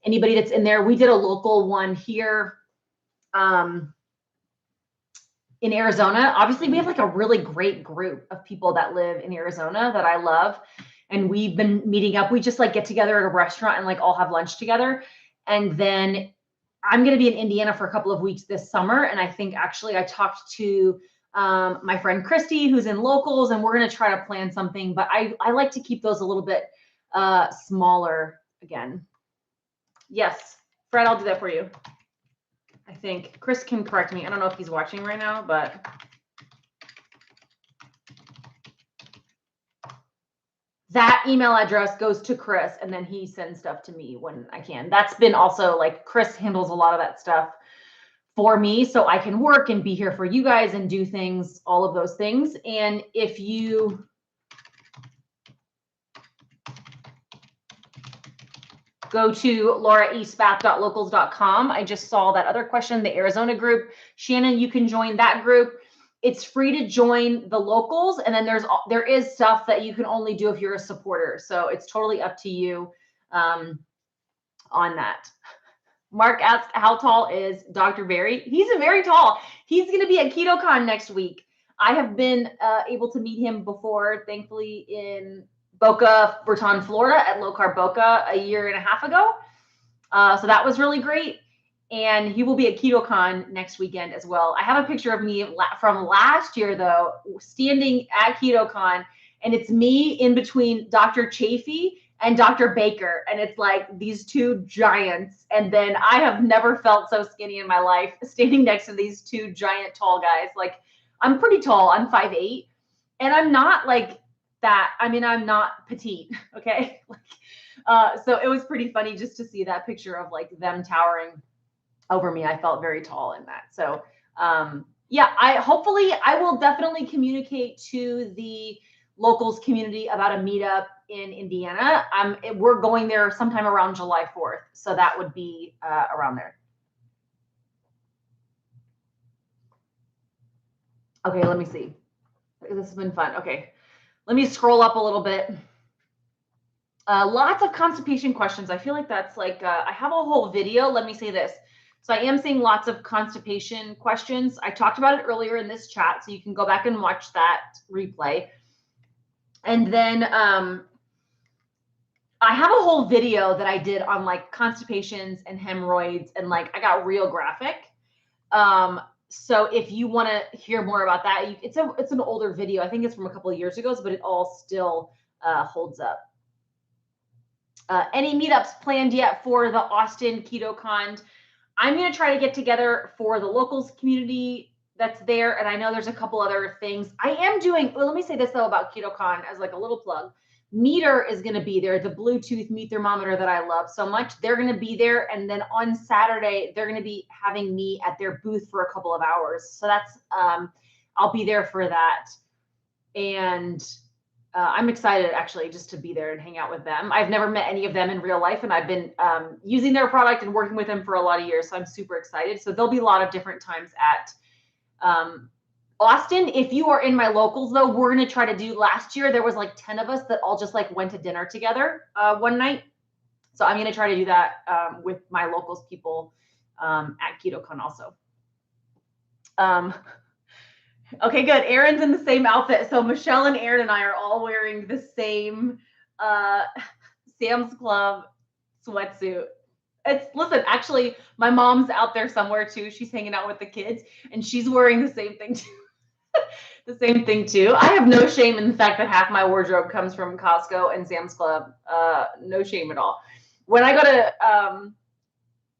Anybody that's in there, we did a local one here. In Arizona. Obviously, we have like a really great group of people that live in Arizona that I love. And we've been meeting up. We just like get together at a restaurant and like all have lunch together. And then I'm going to be in Indiana for a couple of weeks this summer. And I think actually I talked to my friend Christy, who's in locals, and we're going to try to plan something. But I like to keep those a little bit smaller again. Yes, Fred, I'll do that for you. I think Chris can correct me. I don't know if he's watching right now, but that email address goes to Chris, and then he sends stuff to me when I can. That's been also like Chris handles a lot of that stuff for me, so I can work and be here for you guys and do things, all of those things. And if you go to lauraespath.locals.com. I just saw that other question, the Arizona group. Shannon, you can join that group. It's free to join the locals, and then there is stuff that you can only do if you're a supporter. So it's totally up to you on that. Mark asked, how tall is Dr. Barry? He's very tall. He's going to be at KetoCon next week. I have been able to meet him before, thankfully, in Boca Raton, Florida at Low Carb Boca a year and a half ago. So that was really great. And he will be at KetoCon next weekend as well. I have a picture of me from last year, though, standing at KetoCon, and it's me in between Dr. Chafee and Dr. Baker. And it's like these two giants. And then I have never felt so skinny in my life standing next to these two giant tall guys. Like, I'm pretty tall. I'm 5'8", and I'm not like that. I mean, I'm not petite. Okay. So it was pretty funny just to see that picture of like them towering over me. I felt very tall in that. So yeah, hopefully I will definitely communicate to the locals community about a meetup in Indiana. We're going there sometime around July 4th. So that would be around there. Okay, let me see. This has been fun. Okay, let me scroll up a little bit. Lots of constipation questions. I feel like that's like, I have a whole video. Let me say this. So I am seeing lots of constipation questions. I talked about it earlier in this chat, so you can go back and watch that replay. And then I have a whole video that I did on like constipations and hemorrhoids, and like I got real graphic. So if you want to hear more about that, it's an older video. I think it's from a couple of years ago, but it all still holds up. Any meetups planned yet for the Austin KetoCon? I'm going to try to get together for the locals community that's there. And I know there's a couple other things I am doing. Well, let me say this though about KetoCon as like a little plug. Meter is going to be there, the Bluetooth meat thermometer that I love so much. They're going to be there. And then on Saturday, they're going to be having me at their booth for a couple of hours. So that's, I'll be there for that. And I'm excited actually just to be there and hang out with them. I've never met any of them in real life, and I've been using their product and working with them for a lot of years. So I'm super excited. So there'll be a lot of different times at Austin. If you are in my locals though, we're going to try to do, last year there was like 10 of us that all just like went to dinner together one night. So I'm going to try to do that with my locals people at KetoCon also. Okay, good. Aaron's in the same outfit. So Michelle and Aaron and I are all wearing the same Sam's Club sweatsuit. Listen, actually, my mom's out there somewhere too. She's hanging out with the kids and she's wearing the same thing too. The same thing too. I have no shame in the fact that half my wardrobe comes from Costco and Sam's Club. No shame at all. When I go to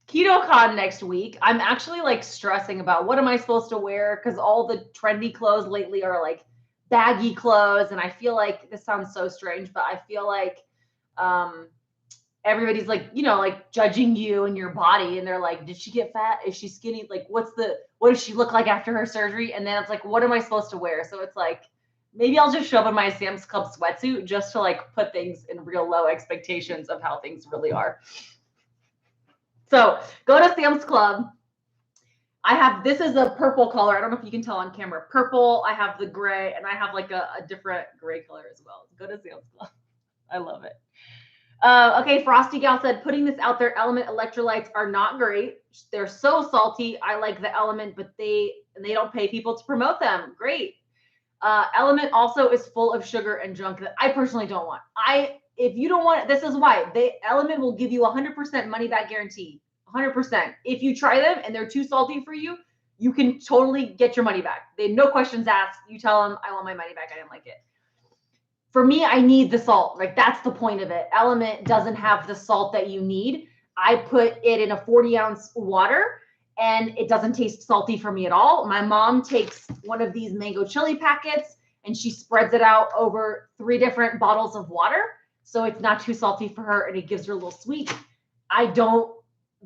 KetoCon next week, I'm actually like stressing about what am I supposed to wear, because all the trendy clothes lately are like baggy clothes, and I feel like, this sounds so strange, but I feel like everybody's like, you know, like judging you and your body, and they're like, did she get fat? Is she skinny? Like, what does she look like after her surgery? And then it's like, what am I supposed to wear? So it's like, maybe I'll just show up in my Sam's Club sweatsuit just to like put things in real low expectations of how things really are. So go to Sam's Club. This is a purple color. I don't know if you can tell on camera. Purple, I have the gray, and I have like a different gray color as well. Go to Sam's Club. I love it. Okay, Frosty Gal said, putting this out there, Element electrolytes are not great. They're so salty. I like the Element, but they don't pay people to promote them. Great. Element also is full of sugar and junk that I personally don't want. If you don't want it, this is why. Element will give you 100% money back guarantee. 100%. If you try them and they're too salty for you, you can totally get your money back. No questions asked. You tell them, I want my money back. I didn't like it. For me, I need the salt. Like, that's the point of it. Element doesn't have the salt that you need. I put it in a 40-ounce water, and it doesn't taste salty for me at all. My mom takes one of these mango chili packets, and she spreads it out over 3 different bottles of water. So it's not too salty for her, and it gives her a little sweet.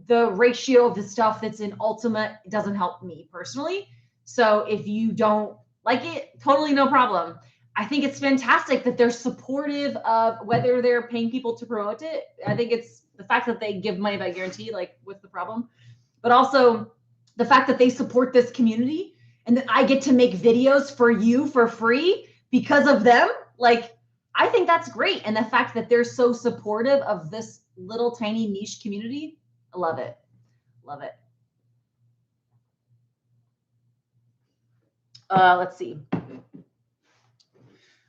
The ratio of the stuff that's in Ultimate doesn't help me personally. So if you don't like it, totally no problem. I think it's fantastic that they're supportive of whether they're paying people to promote it. I think it's the fact that they give money back guarantee, like, what's the problem? But also the fact that they support this community and that I get to make videos for you for free because of them. Like, I think that's great. And the fact that they're so supportive of this little tiny niche community, I love it. Love it. Let's see.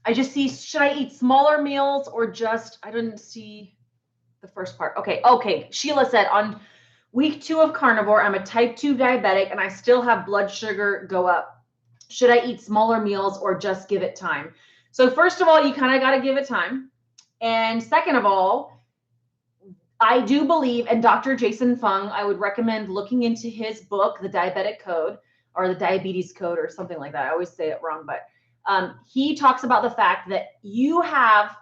I just see, should I eat smaller meals or just, I didn't see the first part. Okay. Sheila said, on week 2 of carnivore, I'm a type 2 diabetic and I still have blood sugar go up. Should I eat smaller meals or just give it time? So first of all, you kind of got to give it time. And second of all, I do believe, and Dr. Jason Fung, I would recommend looking into his book, The Diabetic Code, or The Diabetes Code, or something like that. I always say it wrong, but he talks about the fact that you have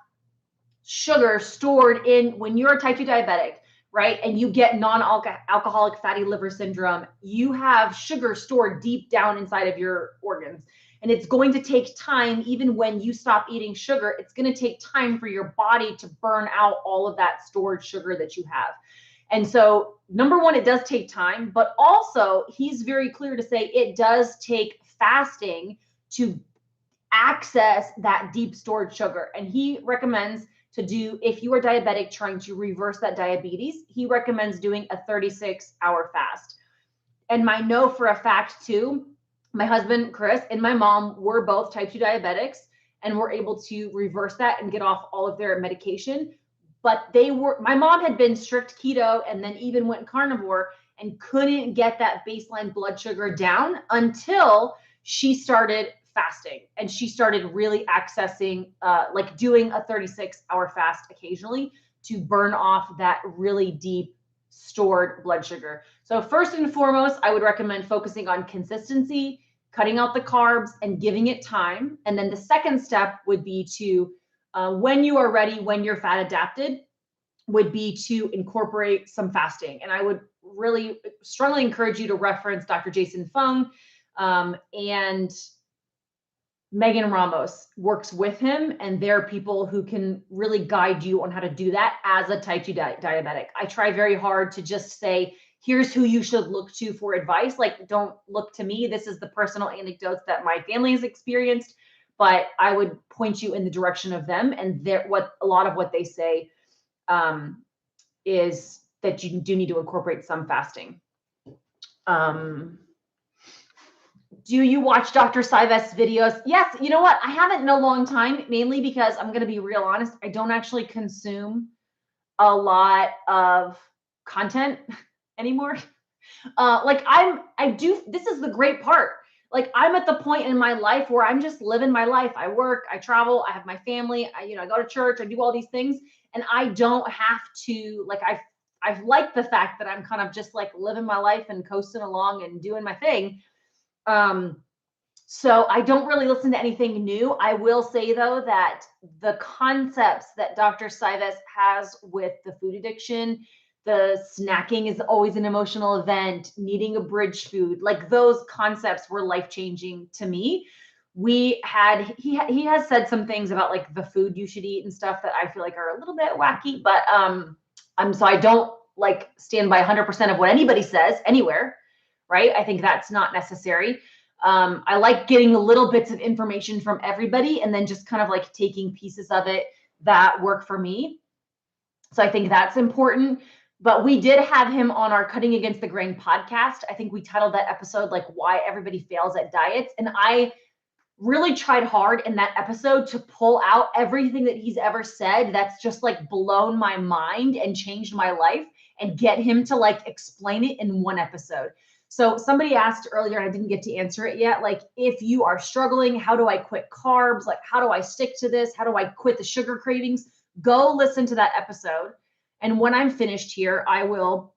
sugar stored in, when you're a type 2 diabetic, right? And you get non-alcoholic fatty liver syndrome, you have sugar stored deep down inside of your organs. And it's going to take time, even when you stop eating sugar, it's going to take time for your body to burn out all of that stored sugar that you have. And so, number one, it does take time, but also he's very clear to say it does take fasting to access that deep stored sugar. And he recommends to do, if you are diabetic trying to reverse that diabetes, he recommends doing a 36-hour fast. And I know for a fact too, my husband, Chris, and my mom were both type 2 diabetics and were able to reverse that and get off all of their medication. But my mom had been strict keto and then even went carnivore and couldn't get that baseline blood sugar down until she started fasting. And she started really accessing, like doing a 36-hour fast occasionally to burn off that really deep stored blood sugar. So first and foremost, I would recommend focusing on consistency, cutting out the carbs and giving it time. And then the second step would be to, when you are ready, when you're fat adapted, would be to incorporate some fasting. And I would really strongly encourage you to reference Dr. Jason Fung and Megan Ramos works with him, and they're people who can really guide you on how to do that as a type 2 diabetic. I try very hard to just say, here's who you should look to for advice. Like, don't look to me. This is the personal anecdotes that my family has experienced, but I would point you in the direction of them. And what a lot of what they say is that you do need to incorporate some fasting. Do you watch Dr. Cyrus videos? Yes. You know what? I haven't in a long time, mainly because I'm going to be real honest. I don't actually consume a lot of content anymore. This is the great part. Like, I'm at the point in my life where I'm just living my life. I work, I travel, I have my family, I go to church, I do all these things, and I don't have to, like, I've liked the fact that I'm kind of just like living my life and coasting along and doing my thing. So I don't really listen to anything new. I will say though that the concepts that Dr. Cyrus has with the food addiction, the snacking is always an emotional event, needing a bridge food, like those concepts were life-changing to me. He has said some things about like the food you should eat and stuff that I feel like are a little bit wacky, but so I don't like stand by 100% of what anybody says anywhere, right? I think that's not necessary. I like getting little bits of information from everybody and then just kind of like taking pieces of it that work for me. So I think that's important. But we did have him on our Cutting Against the Grain podcast. I think we titled that episode like Why Everybody Fails at Diets. And I really tried hard in that episode to pull out everything that he's ever said that's just like blown my mind and changed my life, and get him to like explain it in one episode. So somebody asked earlier, and I didn't get to answer it yet, like, if you are struggling, how do I quit carbs? Like, how do I stick to this? How do I quit the sugar cravings? Go listen to that episode. And when I'm finished here, I will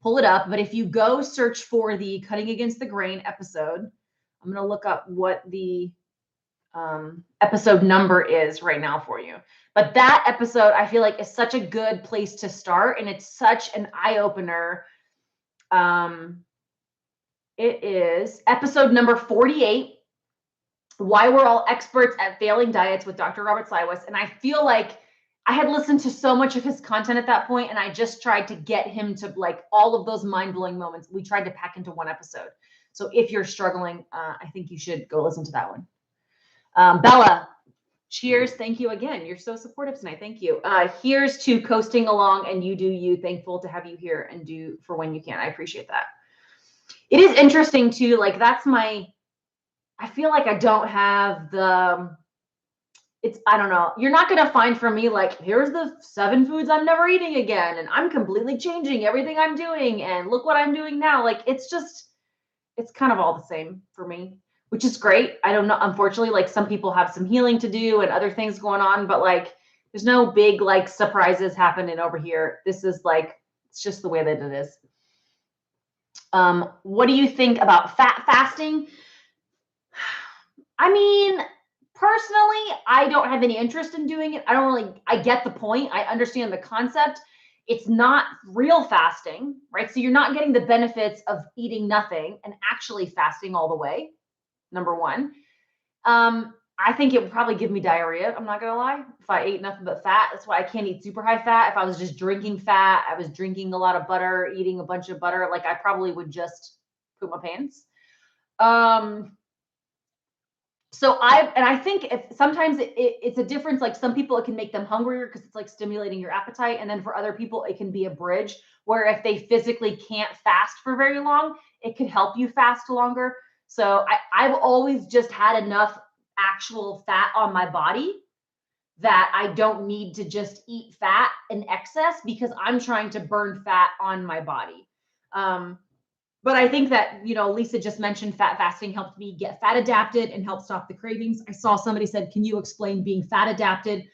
pull it up. But if you go search for the Cutting Against the Grain episode, I'm going to look up what the episode number is right now for you. But that episode, I feel like, is such a good place to start. And it's such an eye-opener. It is episode number 48, Why We're All Experts at Failing Diets with Dr. Robert Cyrus. And I feel like I had listened to so much of his content at that point, and I just tried to get him to like all of those mind-blowing moments. We tried to pack into one episode. So if you're struggling, I think you should go listen to that one. Bella, cheers. Thank you again. You're so supportive tonight. Thank you. Here's to coasting along and you do you. Thankful to have you here and do for when you can. I appreciate that. It is interesting too. Like, I feel like I don't have I don't know. You're not going to find from me like, here's the 7 foods I'm never eating again, and I'm completely changing everything I'm doing, and look what I'm doing now. Like, it's kind of all the same for me, which is great. I don't know. Unfortunately, like, some people have some healing to do and other things going on, but like, there's no big like surprises happening over here. This is like, it's just the way that it is. What do you think about fat fasting? I mean, personally, I don't have any interest in doing it. I get the point. I understand the concept. It's not real fasting, right? So you're not getting the benefits of eating nothing and actually fasting all the way, number one. I think it would probably give me diarrhea. I'm not going to lie. If I ate nothing but fat, that's why I can't eat super high fat. If I was just drinking fat, I was drinking a lot of butter, eating a bunch of butter, like I probably would just poop my pants. So I think sometimes it's a difference. Like, some people, it can make them hungrier because it's like stimulating your appetite. And then for other people, it can be a bridge where if they physically can't fast for very long, it could help you fast longer. So I've always just had enough actual fat on my body that I don't need to just eat fat in excess because I'm trying to burn fat on my body. But I think that, Lisa just mentioned fat fasting helped me get fat adapted and help stop the cravings. I saw somebody said, can you explain being fat adapted?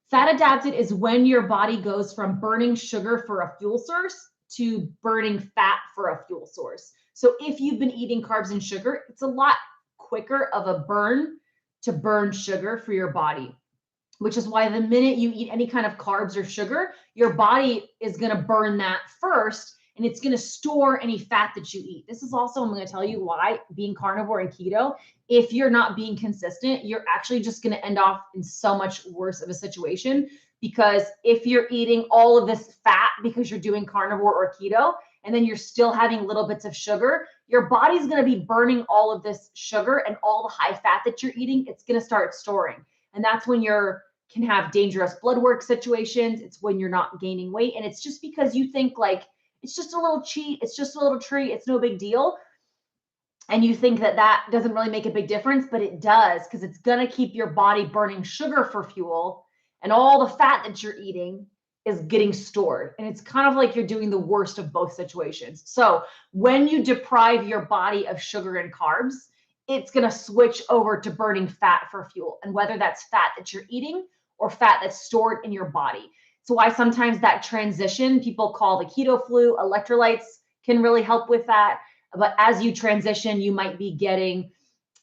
Fat adapted is when your body goes from burning sugar for a fuel source to burning fat for a fuel source. So if you've been eating carbs and sugar, it's a lot quicker of a burn to burn sugar for your body, which is why the minute you eat any kind of carbs or sugar, your body is going to burn that first. and it's going to store any fat that you eat. This is also, I'm going to tell you why being carnivore and keto, if you're not being consistent, you're actually just going to end off in so much worse of a situation, because if you're eating all of this fat because you're doing carnivore or keto, and then you're still having little bits of sugar, your body's going to be burning all of this sugar and all the high fat that you're eating. It's going to start storing. And that's when you're can have dangerous blood work situations. It's when you're not gaining weight. And it's just because you think like, it's just a little cheat. It's just a little treat. It's no big deal. And you think that that doesn't really make a big difference, but it does, because it's going to keep your body burning sugar for fuel, and all the fat that you're eating is getting stored. And it's kind of like you're doing the worst of both situations. So when you deprive your body of sugar and carbs, it's going to switch over to burning fat for fuel. And whether that's fat that you're eating or fat that's stored in your body. So why sometimes that transition people call the keto flu, electrolytes can really help with that. But as you transition, you might be getting,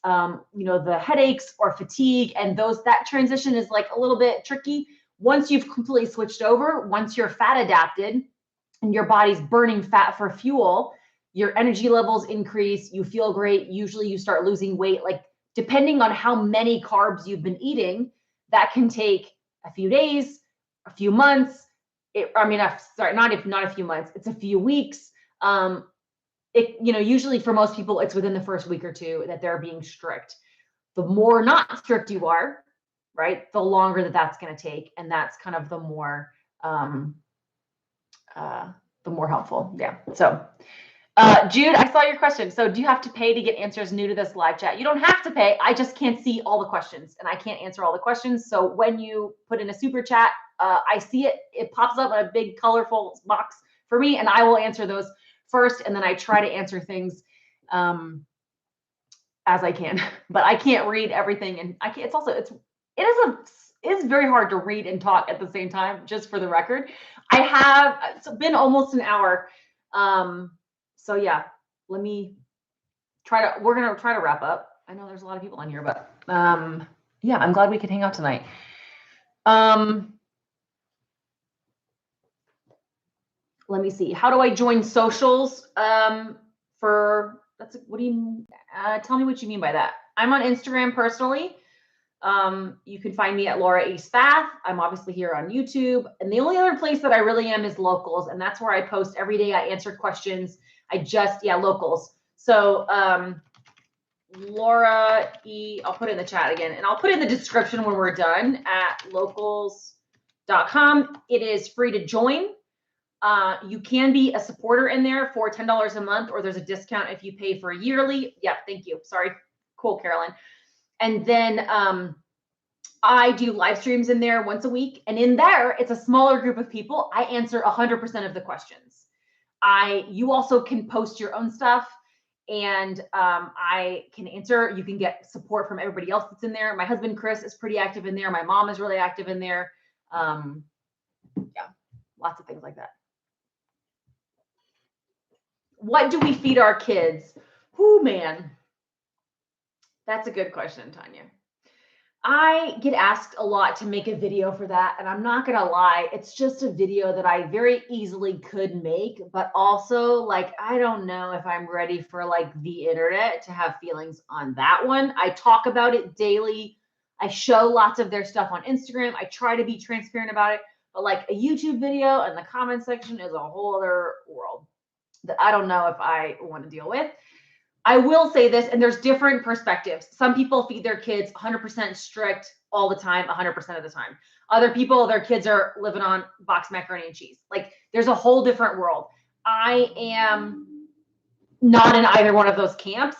the headaches or fatigue, and that transition is like a little bit tricky. Once you've completely switched over, once you're fat adapted and your body's burning fat for fuel, your energy levels increase, you feel great. Usually you start losing weight, like depending on how many carbs you've been eating, that can take a few days, a few months. Not a few months, it's a few weeks. Usually for most people, it's within the first week or two that they're being strict. The more not strict you are, right, the longer that's going to take. And that's kind of the more helpful. Yeah. So, Jude, I saw your question. So do you have to pay to get answers new to this live chat? You don't have to pay. I just can't see all the questions, and I can't answer all the questions. So when you put in a super chat, I see it. It pops up in a big colorful box for me, and I will answer those first. And then I try to answer things as I can, but I can't read everything. And I can't, it is very hard to read and talk at the same time, just for the record. It's been almost an hour. So yeah, we're going to try to wrap up. I know there's a lot of people on here, but yeah, I'm glad we could hang out tonight. Let me see. How do I join socials? What do you, tell me what you mean by that. I'm on Instagram personally. You can find me at Laura E. Spath. I'm obviously here on YouTube. And the only other place that I really am is Locals. And that's where I post every day. I answer questions. Locals. So Laura E. I'll put it in the chat again. And I'll put it in the description when we're done at locals.com. It is free to join. You can be a supporter in there for $10 a month, or there's a discount if you pay for a yearly. Yeah, thank you. Sorry. Cool, Carolyn. And then I do live streams in there once a week. And in there, it's a smaller group of people. I answer 100% of the questions. You also can post your own stuff, and I can answer. You can get support from everybody else that's in there. My husband, Chris, is pretty active in there. My mom is really active in there. Yeah, lots of things like that. What do we feed our kids? Whoo, man. That's a good question, Tanya. I get asked a lot to make a video for that, and I'm not gonna lie, it's just a video that I very easily could make, but also, like, I don't know if I'm ready for like the internet to have feelings on that one. I talk about it daily. I show lots of their stuff on Instagram. I try to be transparent about it, but like a YouTube video and the comment section is a whole other world that I don't know if I want to deal with. I will say this, and there's different perspectives. Some people feed their kids 100% strict all the time, 100% of the time. Other people, their kids are living on boxed macaroni and cheese. Like, there's a whole different world. I am not in either one of those camps.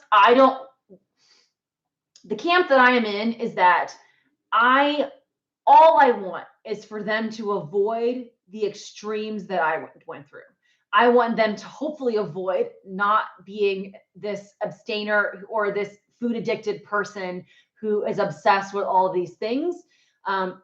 The camp that I am in is that all I want is for them to avoid the extremes that I went through. I want them to hopefully avoid not being this abstainer or this food addicted person who is obsessed with all of these things.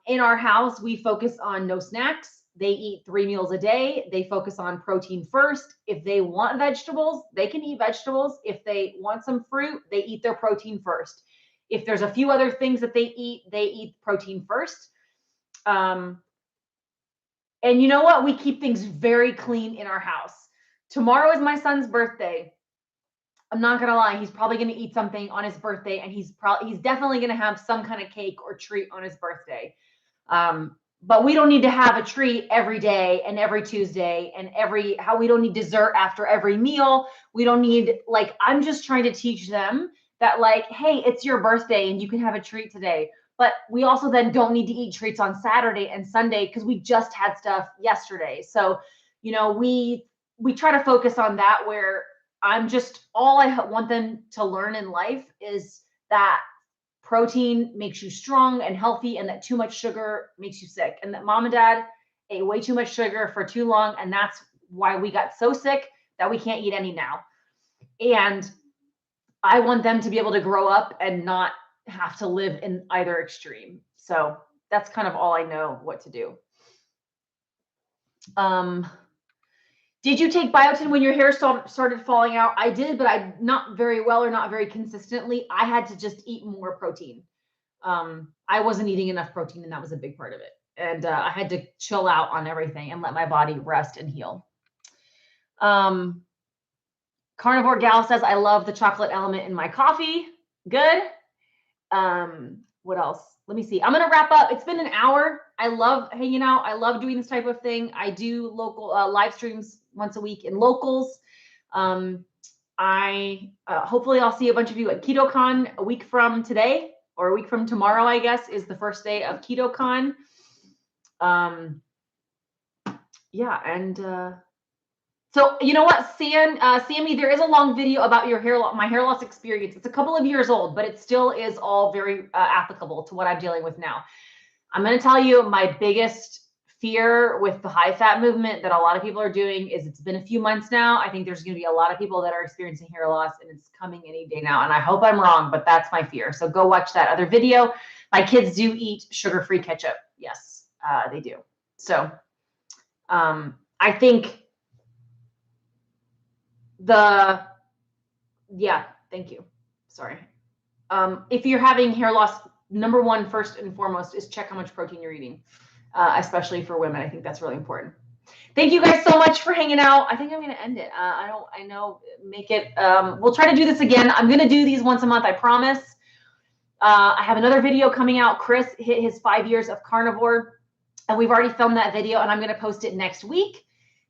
In our house, we focus on no snacks. They eat 3 meals a day. They focus on protein first. If they want vegetables, they can eat vegetables. If they want some fruit, they eat their protein first. If there's a few other things that they eat protein first. And you know what? We keep things very clean in our house. Tomorrow is my son's birthday. I'm not gonna lie, he's probably gonna eat something on his birthday, and he's definitely gonna have some kind of cake or treat on his birthday. But we don't need to have a treat every day and every Tuesday and we don't need dessert after every meal. We don't need, like, I'm just trying to teach them that, like, hey, it's your birthday and you can have a treat today. But we also then don't need to eat treats on Saturday and Sunday because we just had stuff yesterday. So, you know, we try to focus on that, where all I want them to learn in life is that protein makes you strong and healthy, and that too much sugar makes you sick, and that mom and dad ate way too much sugar for too long, and that's why we got so sick that we can't eat any now. And I want them to be able to grow up and not have to live in either extreme. So that's kind of all I know what to do. Did you take biotin when your hair started falling out? I did, but not very well or not very consistently. I had to just eat more protein. I wasn't eating enough protein, and that was a big part of it. And I had to chill out on everything and let my body rest and heal. Carnivore Gal says, I love the chocolate element in my coffee. Good. What else? Let me see. I'm going to wrap up. It's been an hour. I love hanging out. I love doing this type of thing. I do local live streams once a week in locals. Hopefully I'll see a bunch of you at KetoCon a week from today, or a week from tomorrow, I guess, is the first day of KetoCon. Yeah. And, so you know what, Sammy, there is a long video about my hair loss experience. It's a couple of years old, but it still is all very applicable to what I'm dealing with now. I'm going to tell you my biggest fear with the high fat movement that a lot of people are doing is, it's been a few months now. I think there's going to be a lot of people that are experiencing hair loss, and it's coming any day now. And I hope I'm wrong, but that's my fear. So go watch that other video. My kids do eat sugar-free ketchup. Yes, they do. So I think thank you. Sorry. If you're having hair loss, number one, first and foremost, is check how much protein you're eating, especially for women. I think that's really important. Thank you guys so much for hanging out. I think I'm going to end it. We'll try to do this again. I'm going to do these once a month, I promise. I have another video coming out. Chris hit his 5 years of carnivore, and we've already filmed that video, and I'm going to post it next week.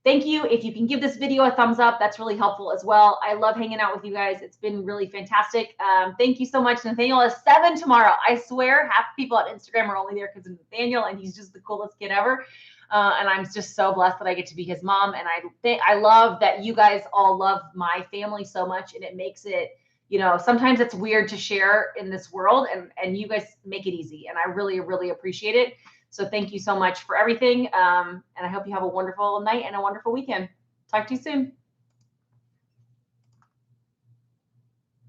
Thank you. If you can give this video a thumbs up, that's really helpful as well. I love hanging out with you guys. It's been really fantastic. Thank you so much. Nathaniel is 7 tomorrow. I swear half the people on Instagram are only there because of Nathaniel, and he's just the coolest kid ever. And I'm just so blessed that I get to be his mom. And I love that you guys all love my family so much, and it makes it, you know, sometimes it's weird to share in this world, and you guys make it easy. And I really, really appreciate it. So thank you so much for everything. And I hope you have a wonderful night and a wonderful weekend. Talk to you soon.